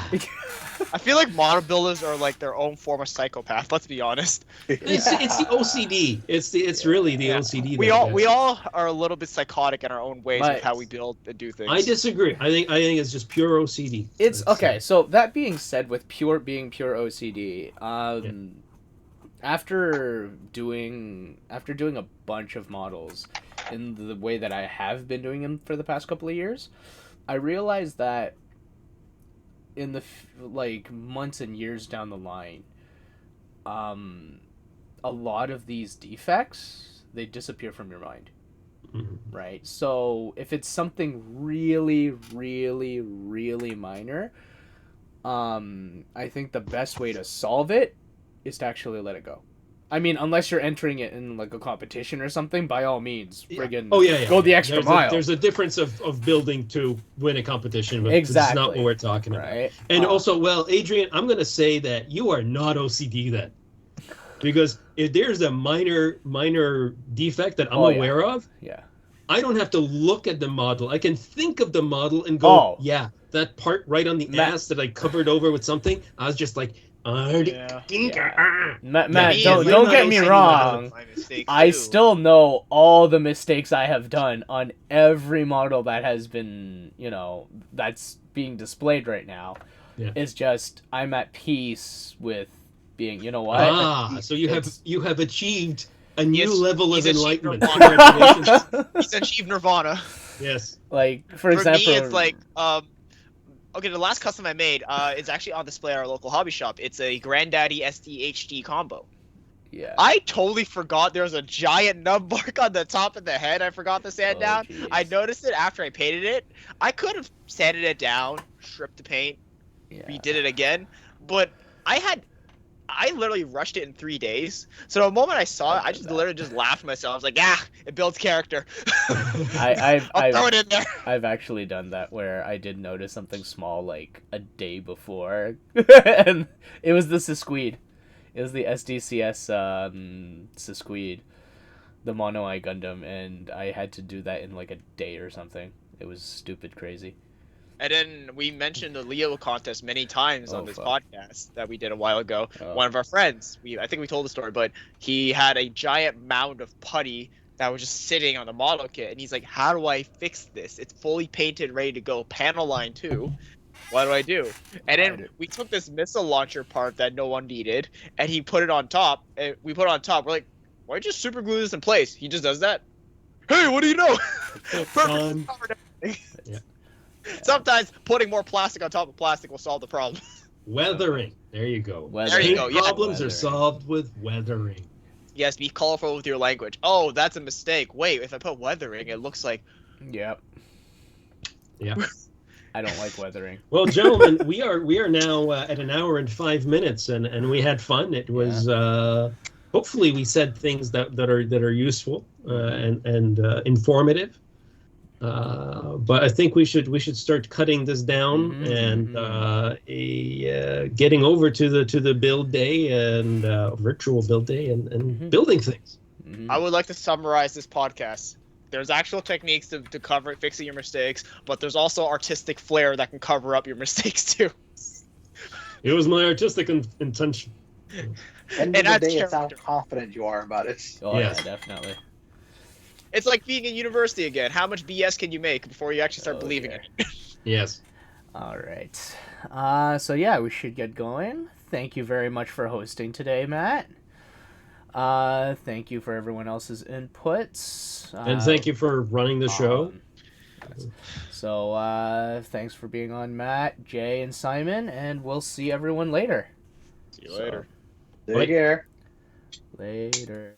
I feel like model builders are like their own form of psychopath. Let's be honest. It's the OCD. It's really the OCD. We all are a little bit psychotic in our own ways with how we build and do things. I disagree. I think it's just pure OCD. It's okay. So that being said, with being pure OCD, after doing a bunch of models in the way that I have been doing them for the past couple of years, I realized that in the months and years down the line, a lot of these defects, they disappear from your mind. Mm-hmm. Right? So if it's something really, really, really minor, I think the best way to solve it is to actually let it go. I mean, unless you're entering it in like a competition or something, by all means, friggin' go the extra mile. There's a difference of building to win a competition, but exactly. It's not what we're talking about. Right? And also, well, Adrian, I'm going to say that you are not OCD then. Because if there's a minor defect that I'm aware of, I don't have to look at the model. I can think of the model and go, yeah, that part right on the ass that I covered over with something, I was just like, Matt, don't get me wrong. I still know all the mistakes I have done on every model that has been, that's being displayed right now. Yeah. It's just I'm at peace with being, you know what? So you have achieved a new level of enlightenment. Congratulations. He's achieved nirvana. Yes. Like for example, me, it's like okay, the last custom I made is actually on display at our local hobby shop. It's a Granddaddy SD combo. Yeah. I totally forgot there was a giant nub mark on the top of the head. I forgot to sand down. Geez. I noticed it after I painted it. I could have sanded it down, stripped the paint, redid it again, but I literally rushed it in 3 days. So the moment I saw it, I just literally just laughed at myself. I was like, it builds character. I'll throw it in there. I've actually done that where I did notice something small like a day before. And it was the Sisqueed. It was the SDCS Sisqueed, the Mono Eye Gundam, and I had to do that in like a day or something. It was stupid crazy. And then we mentioned the Leo contest many times on this podcast that we did a while ago. One of our friends, I think we told the story, but he had a giant mound of putty that was just sitting on the model kit. And he's like, how do I fix this? It's fully painted, ready to go. Panel line too. What do I do? And then we took this missile launcher part that no one needed, and he put it on top. And we put it on top. We're like, why don't you just super glue this in place? He just does that. Hey, what do you know? Perfect. Yeah. Sometimes putting more plastic on top of plastic will solve the problem. Weathering. There you go. There you go. Problems are solved with weathering. Yes, be colorful with your language. Oh, that's a mistake. Wait, if I put weathering, it looks like... Yep. I don't like weathering. Well, gentlemen, we are now at an hour and 5 minutes, and we had fun. It was hopefully we said things that are useful and informative. But I think we should start cutting this down and getting over to the build day and virtual build day and building things. I would like to summarize this podcast. There's actual techniques to cover fixing your mistakes, but there's also artistic flair that can cover up your mistakes too. It was my artistic intention. End of the day, it's how confident you are about it. Oh Yes. yeah, definitely. It's like being in university again. How much BS can you make before you actually start believing yeah. it? Yes. All right. So yeah, we should get going. Thank you very much for hosting today, Matt. Thank you for everyone else's inputs. And thank you for running the show. So thanks for being on, Matt, Jay, and Simon, and we'll see everyone later. See you later. Take care. Later.